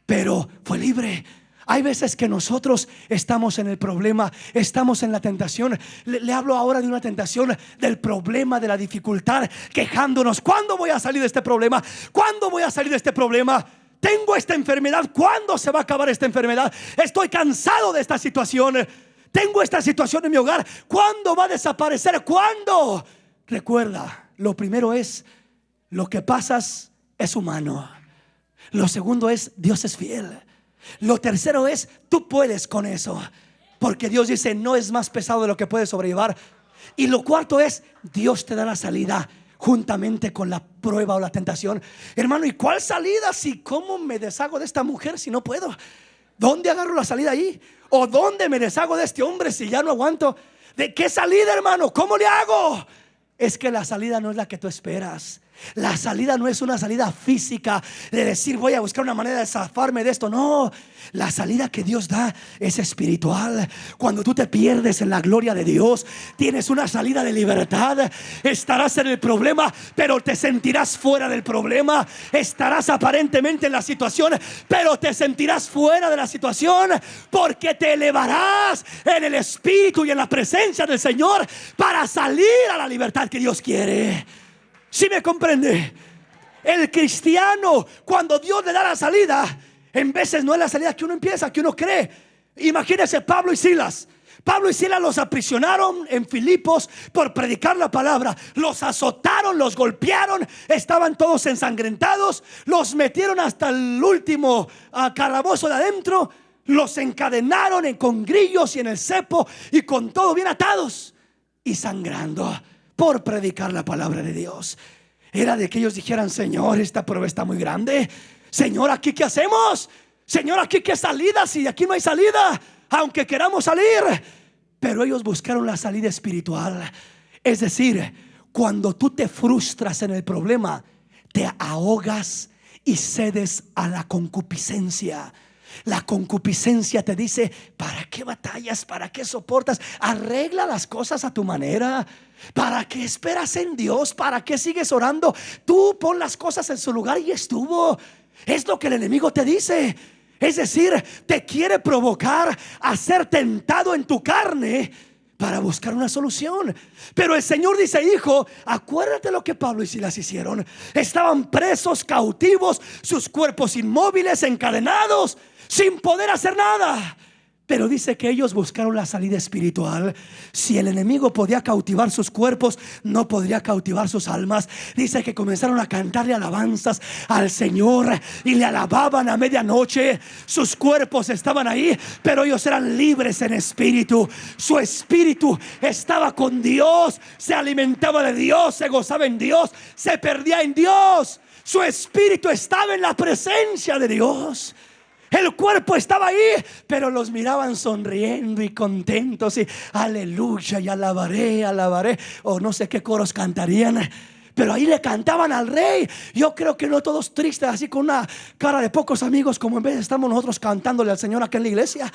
pero fue libre. Hay veces que nosotros estamos en el problema, estamos en la tentación. Le hablo ahora de una tentación, del problema, de la dificultad, quejándonos. ¿Cuándo voy a salir de este problema? ¿Cuándo voy a salir de este problema? Tengo esta enfermedad. ¿Cuándo se va a acabar esta enfermedad? Estoy cansado de esta situación. Tengo esta situación en mi hogar. ¿Cuándo va a desaparecer? ¿Cuándo? Recuerda, lo primero es, lo que pasas es humano. Lo segundo es, Dios es fiel. Lo tercero es, tú puedes con eso, porque Dios dice, no es más pesado de lo que puedes sobrellevar. Y lo cuarto es, Dios te da la salida juntamente con la prueba o la tentación. Hermano, ¿y cuál salida? Si cómo me deshago de esta mujer si no puedo. ¿Dónde agarro la salida ahí? ¿O dónde me deshago de este hombre si ya no aguanto? ¿De qué salida, hermano? ¿Cómo le hago? Es que la salida no es la que tú esperas. La salida no es una salida física de decir voy a buscar una manera de zafarme de esto. No, la salida que Dios da es espiritual. Cuando tú te pierdes en la gloria de Dios, tienes una salida de libertad. Estarás en el problema, pero te sentirás fuera del problema. Estarás aparentemente en la situación, pero te sentirás fuera de la situación, porque te elevarás en el espíritu y en la presencia del Señor para salir a la libertad que Dios quiere. ¿Sí me comprende? El cristiano, cuando Dios le da la salida, en veces no es la salida que uno empieza, que uno cree. Imagínense Pablo y Silas. Pablo y Silas los aprisionaron en Filipos por predicar la palabra. Los azotaron, los golpearon, estaban todos ensangrentados. Los metieron hasta el último calabozo de adentro. Los encadenaron con grillos y en el cepo y con todo bien atados y sangrando por predicar la palabra de Dios. Era de que ellos dijeran, Señor, esta prueba está muy grande. Señor, ¿aquí qué hacemos? Señor, ¿aquí qué salida? Si de aquí no hay salida, aunque queramos salir. Pero ellos buscaron la salida espiritual. Es decir, cuando tú te frustras en el problema, te ahogas y cedes a la concupiscencia. La concupiscencia te dice, ¿para qué batallas? ¿Para qué soportas? Arregla las cosas a tu manera. ¿Para qué esperas en Dios? ¿Para qué sigues orando? Tú pon las cosas en su lugar y estuvo. Es lo que el enemigo te dice. Es decir, te quiere provocar a ser tentado en tu carne para buscar una solución. Pero el Señor dice, hijo, acuérdate lo que Pablo y Silas hicieron. Estaban presos, cautivos, sus cuerpos inmóviles, encadenados, sin poder hacer nada. Pero dice que ellos buscaron la salida espiritual. Si el enemigo podía cautivar sus cuerpos, no podría cautivar sus almas. Dice que comenzaron a cantarle alabanzas al Señor y le alababan a medianoche. Sus cuerpos estaban ahí, pero ellos eran libres en espíritu. Su espíritu estaba con Dios, se alimentaba de Dios, se gozaba en Dios, se perdía en Dios. Su espíritu estaba en la presencia de Dios. El cuerpo estaba ahí, pero los miraban sonriendo y contentos y aleluya y alabaré, alabaré, o no sé qué coros cantarían. pero ahí le cantaban al rey. Yo creo que no todos tristes, así con una cara de pocos amigos, como en vez estamos nosotros cantándole al Señor aquí en la iglesia,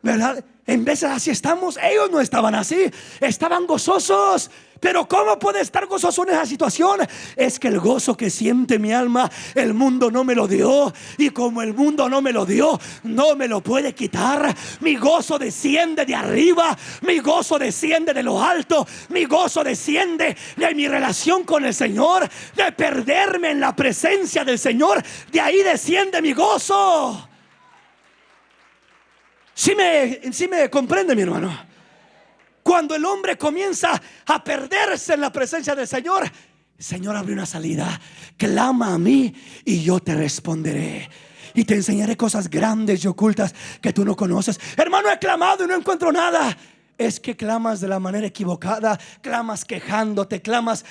¿verdad? En vez de así estamos. Ellos no estaban así, estaban gozosos. Pero ¿cómo puede estar gozoso en esa situación? Es que el gozo que siente mi alma, el mundo no me lo dio. Y como el mundo no me lo dio, no me lo puede quitar. Mi gozo desciende de arriba. Mi gozo desciende de lo alto. Mi gozo desciende de mi relación con el Señor, de perderme en la presencia del Señor. De ahí desciende mi gozo. ¿Sí me comprende, mi hermano? Cuando el hombre comienza a perderse en la presencia del Señor, el Señor abre una salida. Clama a mí y yo te responderé, y te enseñaré cosas grandes y ocultas que tú no conoces. Hermano, he clamado y no encuentro nada. Es que clamas de la manera equivocada. Clamas quejándote, clamas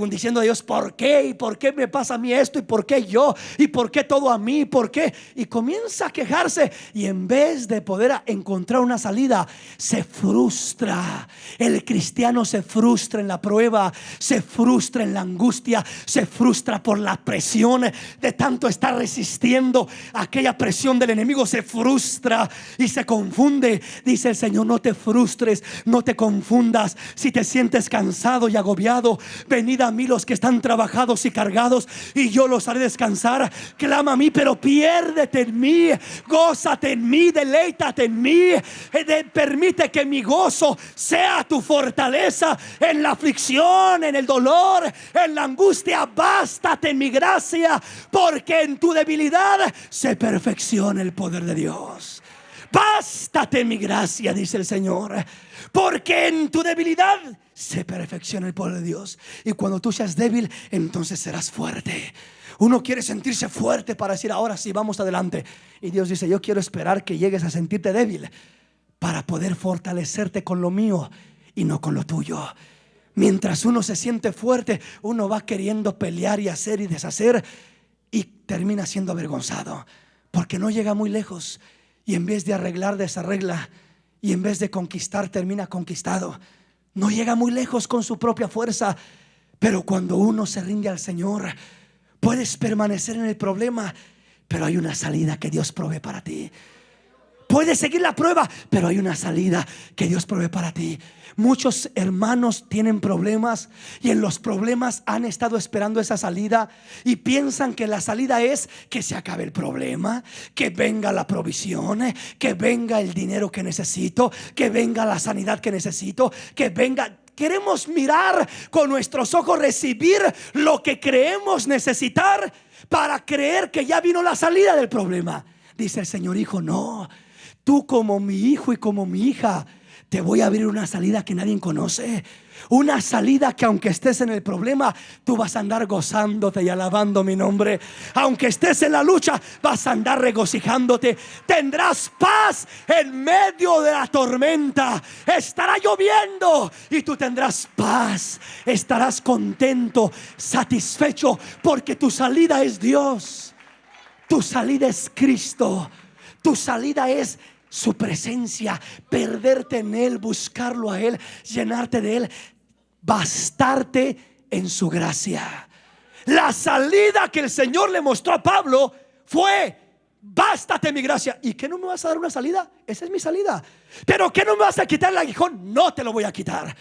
diciendo a Dios: ¿por qué? ¿Y por qué me pasa a mí esto? ¿Y por qué yo? ¿Y por qué todo a mí? ¿Por qué? Y comienza a quejarse, y en vez de poder encontrar una salida, se frustra. El cristiano se frustra en la prueba, se frustra en la angustia, se frustra por la presión de tanto estar resistiendo aquella presión del enemigo. Se frustra y se confunde. Dice el Señor: no te frustres, no te confundas. Si te sientes cansado y agobiado, venid a mí los que están trabajados y cargados, y yo los haré descansar. Clama a mí, pero piérdete en mí, gózate en mí, deleítate en mí. Permite que mi gozo sea tu fortaleza en la aflicción, en el dolor, en la angustia. Bástate en mi gracia, porque en tu debilidad se perfecciona el poder de Dios. Bástate en mi gracia, dice el Señor, porque en tu debilidad se perfecciona el poder de Dios. Y cuando tú seas débil, entonces serás fuerte. Uno quiere sentirse fuerte para decir: ahora sí, vamos adelante. Y Dios dice: yo quiero esperar que llegues a sentirte débil para poder fortalecerte con lo mío y no con lo tuyo. Mientras uno se siente fuerte, uno va queriendo pelear y hacer y deshacer, y termina siendo avergonzado, porque no llega muy lejos. Y en vez de arreglar, desarregla. Y en vez de conquistar, termina conquistado. No llega muy lejos con su propia fuerza. Pero cuando uno se rinde al Señor, puedes permanecer en el problema, pero hay una salida que Dios provee para ti. Puedes seguir la prueba, pero hay una salida que Dios provee para ti. Muchos hermanos tienen problemas, y en los problemas han estado esperando esa salida, y piensan que la salida es que se acabe el problema, que venga la provisión, que venga el dinero que necesito, que venga la sanidad que necesito, que venga. Queremos mirar con nuestros ojos, recibir lo que creemos necesitar para creer que ya vino la salida del problema. Dice el Señor: hijo, no. Tú, como mi hijo y como mi hija, te voy a abrir una salida que nadie conoce. Una salida que aunque estés en el problema, tú vas a andar gozándote y alabando mi nombre. Aunque estés en la lucha, vas a andar regocijándote. Tendrás paz en medio de la tormenta. Estará lloviendo y tú tendrás paz. Estarás contento, satisfecho, porque tu salida es Dios. Tu salida es Cristo. Tu salida es su presencia, perderte en Él, buscarlo a Él, llenarte de Él, bastarte en su gracia. La salida que el Señor le mostró a Pablo fue: bástate en mi gracia. ¿Y qué, no me vas a dar una salida? Esa es mi salida. ¿Pero qué, no me vas a quitar el aguijón? No te lo voy a quitar.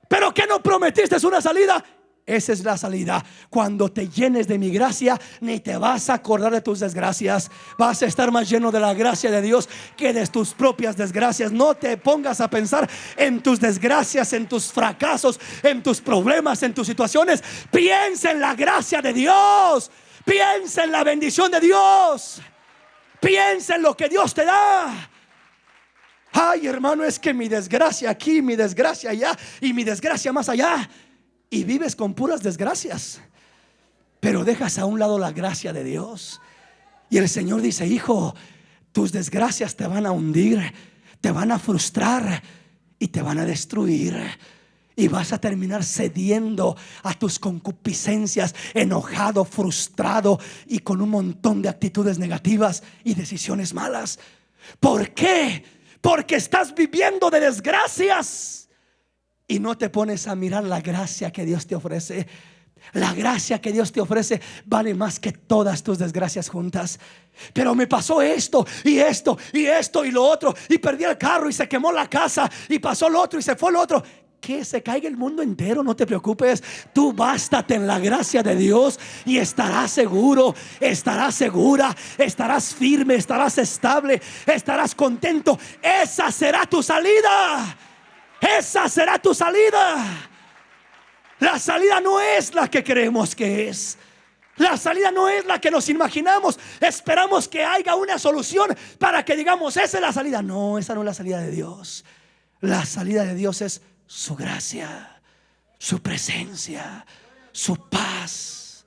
¿Pero qué, no prometiste una salida? Esa es la salida. Cuando te llenes de mi gracia, ni te vas a acordar de tus desgracias. Vas a estar más lleno de la gracia de Dios que de tus propias desgracias. No te pongas a pensar en tus desgracias, en tus fracasos, en tus problemas, en tus situaciones. Piensa en la gracia de Dios. Piensa en la bendición de Dios. Piensa en lo que Dios te da. Ay, hermano, es que mi desgracia aquí, mi desgracia allá y mi desgracia más allá. Y vives con puras desgracias, pero dejas a un lado la gracia de Dios. Y el Señor dice: hijo, tus desgracias te van a hundir, te van a frustrar y te van a destruir. Y vas a terminar cediendo a tus concupiscencias, enojado, frustrado y con un montón de actitudes negativas y decisiones malas. ¿Por qué? Porque estás viviendo de desgracias y no te pones a mirar la gracia que Dios te ofrece. La gracia que Dios te ofrece vale más que todas tus desgracias juntas. Pero me pasó esto y esto y esto y lo otro, y perdí el carro y se quemó la casa, y pasó lo otro y se fue lo otro. Que se caiga el mundo entero, no te preocupes. Tú bástate en la gracia de Dios y estarás seguro, estarás segura, estarás firme, estarás estable, estarás contento. Esa será tu salida. Esa será tu salida. La salida no es la que creemos que es. La salida no es la que nos imaginamos. Esperamos que haya una solución para que digamos, esa es la salida. No, esa no es la salida de Dios. La salida de Dios es su gracia, su presencia, su paz,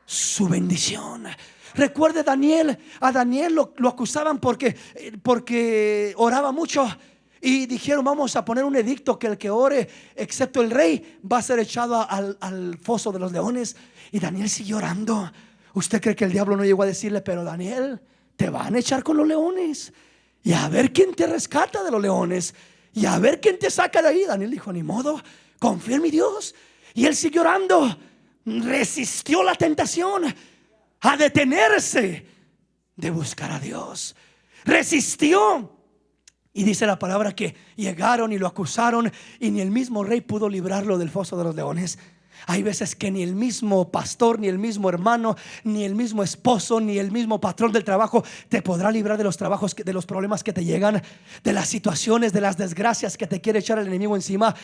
su bendición. Recuerde Daniel. A Daniel lo acusaban porque oraba mucho. Y dijeron, vamos a poner un edicto que el que ore, excepto el rey, va a ser echado al foso de los leones. Y Daniel siguió orando. ¿Usted cree que el diablo no llegó a decirle, pero Daniel, te van a echar con los leones? Y a ver quién te rescata de los leones. Y a ver quién te saca de ahí. Daniel dijo, ni modo, confía en mi Dios. Y él siguió orando. Resistió la tentación a detenerse de buscar a Dios. Resistió. Y dice la palabra que llegaron y lo acusaron, y ni el mismo rey pudo librarlo del foso de los leones. Hay veces que ni el mismo pastor, ni el mismo hermano, ni el mismo esposo, ni el mismo patrón del trabajo te podrá librar de los trabajos, de los problemas que te llegan, de las situaciones, de las desgracias que te quiere echar el enemigo encima.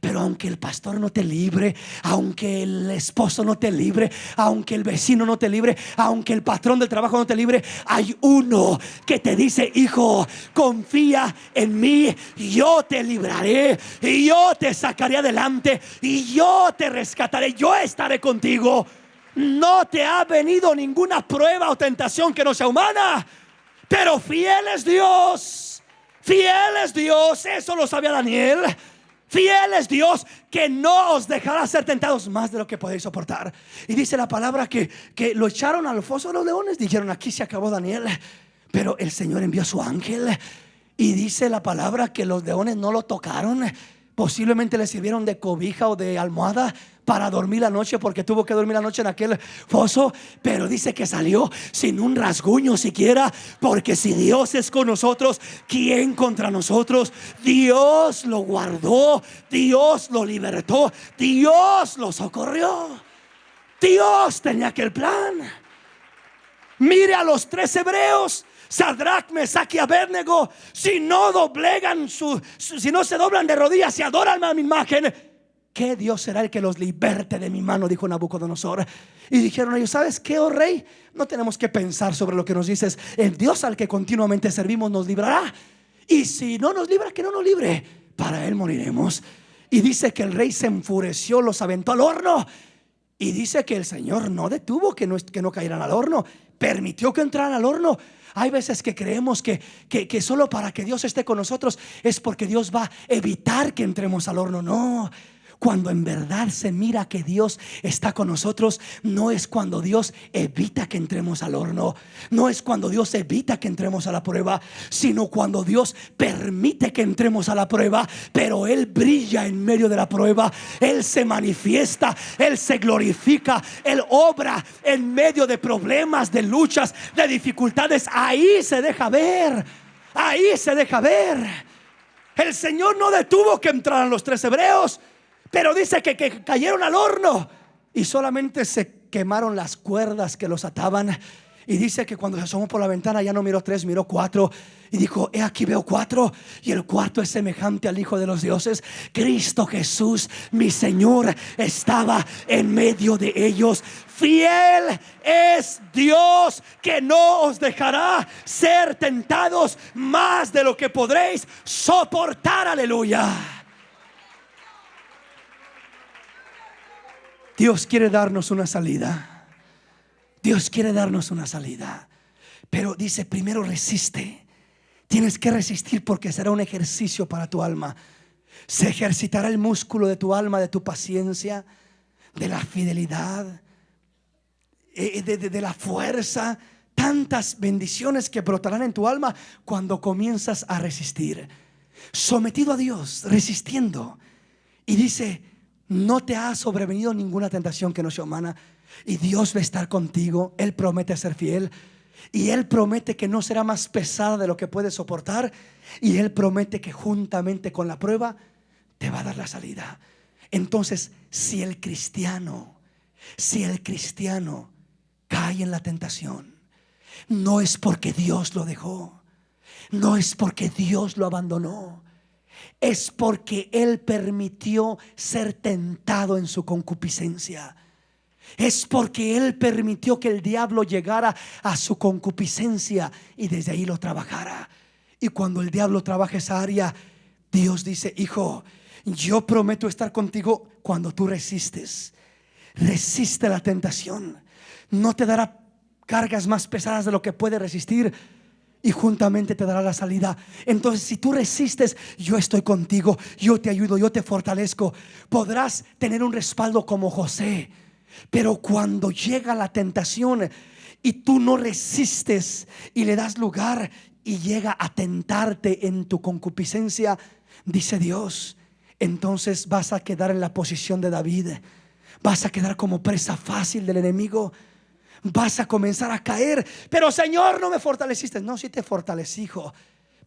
Pero aunque el pastor no te libre, aunque el esposo no te libre, aunque el vecino no te libre, aunque el patrón del trabajo no te libre, hay uno que te dice, hijo, confía en mí, yo te libraré y yo te sacaré adelante y yo te rescataré, yo estaré contigo. No te ha venido ninguna prueba o tentación que no sea humana, pero fiel es Dios, fiel es Dios. Eso lo sabía Daniel. Fiel es Dios, que no os dejará ser tentados más de lo que podéis soportar. Y dice la palabra que lo echaron al foso de los leones. Dijeron, aquí se acabó Daniel. Pero el Señor envió a su ángel. Y dice la palabra que los leones no lo tocaron. Posiblemente le sirvieron de cobija o de almohada para dormir la noche, porque tuvo que dormir la noche en aquel foso. Pero dice que salió sin un rasguño siquiera, porque si Dios es con nosotros, ¿quién contra nosotros? Dios lo guardó, Dios lo libertó, Dios lo socorrió. Dios tenía aquel plan. Mire a los 3 hebreos, Sadrach, Mesach y Abednego. Si no doblegan si no se doblan de rodillas y adoran a mi imagen, ¿qué Dios será el que los liberte de mi mano?, dijo Nabucodonosor. Y dijeron ellos, ¿sabes qué, oh rey? No tenemos que pensar sobre lo que nos dices. El Dios al que continuamente servimos nos librará. Y si no nos libra, que no nos libre, para él moriremos. Y dice que el rey se enfureció, los aventó al horno. Y dice que el Señor no detuvo que no cayeran al horno, permitió que entraran al horno. Hay veces que creemos que solo para que Dios esté con nosotros es porque Dios va a evitar que entremos al horno. No. Cuando en verdad se mira que Dios está con nosotros, no es cuando Dios evita que entremos al horno, no es cuando Dios evita que entremos a la prueba, sino cuando Dios permite que entremos a la prueba. Pero Él brilla en medio de la prueba, Él se manifiesta, Él se glorifica, Él obra en medio de problemas, de luchas, de dificultades. Ahí se deja ver, ahí se deja ver. El Señor no detuvo que entraran los 3 hebreos, pero dice que cayeron al horno y solamente se quemaron las cuerdas que los ataban. Y dice que cuando se asomó por la ventana ya no miró 3, miró 4. Y dijo, he aquí veo 4. Y el cuarto es semejante al Hijo de los dioses, Cristo Jesús, mi Señor, estaba en medio de ellos. Fiel es Dios, que no os dejará ser tentados más de lo que podréis soportar. Aleluya. Dios quiere darnos una salida. Dios quiere darnos una salida. Pero dice, primero resiste. Tienes que resistir porque será un ejercicio para tu alma. Se ejercitará el músculo de tu alma, de tu paciencia, de la fidelidad, de la fuerza. Tantas bendiciones que brotarán en tu alma cuando comienzas a resistir. Sometido a Dios, resistiendo. Y dice, no te ha sobrevenido ninguna tentación que no sea humana, y Dios va a estar contigo. Él promete ser fiel, y Él promete que no será más pesada de lo que puedes soportar, y Él promete que juntamente con la prueba te va a dar la salida. Entonces, si el cristiano cae en la tentación, no es porque Dios lo dejó, no es porque Dios lo abandonó, es porque Él permitió ser tentado en su concupiscencia. Es porque Él permitió que el diablo llegara a su concupiscencia y desde ahí lo trabajara. Y cuando el diablo trabaja esa área, Dios dice: hijo, yo prometo estar contigo cuando tú resistes. Resiste la tentación. No te dará cargas más pesadas de lo que puede resistir, y juntamente te dará la salida. Entonces, si tú resistes, yo estoy contigo, yo te ayudo, yo te fortalezco. Podrás tener un respaldo como José, pero cuando llega la tentación y tú no resistes y le das lugar y llega a tentarte en tu concupiscencia, dice Dios, entonces vas a quedar en la posición de David. Vas a quedar como presa fácil del enemigo. Vas a comenzar a caer. Pero Señor, no me fortaleciste. No, sí te fortalecí, hijo,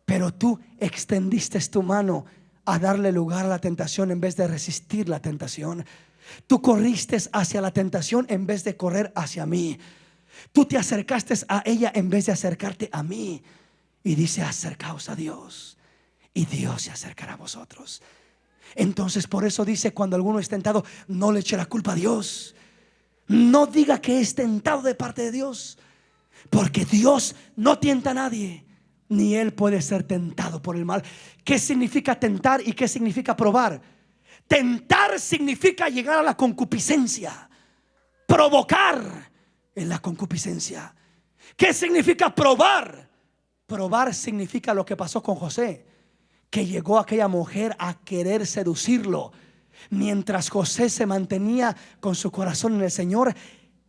pero tú extendiste tu mano a darle lugar a la tentación en vez de resistir la tentación. Tú corriste hacia la tentación en vez de correr hacia mí. Tú te acercaste a ella en vez de acercarte a mí. Y dice: acercaos a Dios y Dios se acercará a vosotros. Entonces, por eso dice: cuando alguno es tentado, no le eche la culpa a Dios. No diga que es tentado de parte de Dios, porque Dios no tienta a nadie, ni Él puede ser tentado por el mal. ¿Qué significa tentar y qué significa probar? Tentar significa llegar a la concupiscencia, provocar en la concupiscencia. ¿Qué significa probar? Probar significa lo que pasó con José, que llegó aquella mujer a querer seducirlo. Mientras José se mantenía con su corazón en el Señor,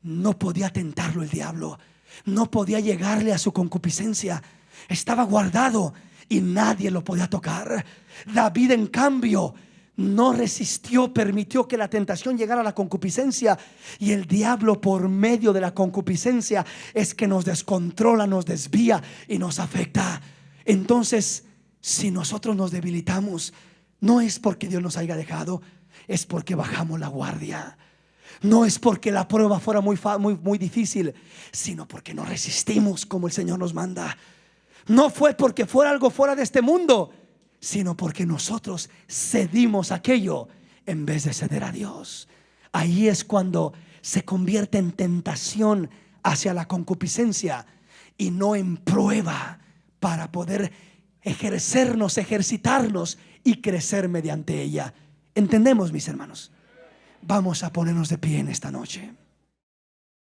no podía tentarlo el diablo, no podía llegarle a su concupiscencia. Estaba guardado y nadie lo podía tocar. David, en cambio, no resistió, permitió que la tentación llegara a la concupiscencia. Y el diablo, por medio de la concupiscencia, es que nos descontrola, nos desvía y nos afecta. Entonces, si nosotros nos debilitamos, no es porque Dios nos haya dejado, es porque bajamos la guardia. No es porque la prueba fuera muy difícil, sino porque no resistimos como el Señor nos manda. No fue porque fuera algo fuera de este mundo, sino porque nosotros cedimos aquello en vez de ceder a Dios. Ahí es cuando se convierte en tentación hacia la concupiscencia y no en prueba para poder ejercitarnos y crecer mediante ella. ¿Entendemos, mis hermanos? Vamos a ponernos de pie en esta noche.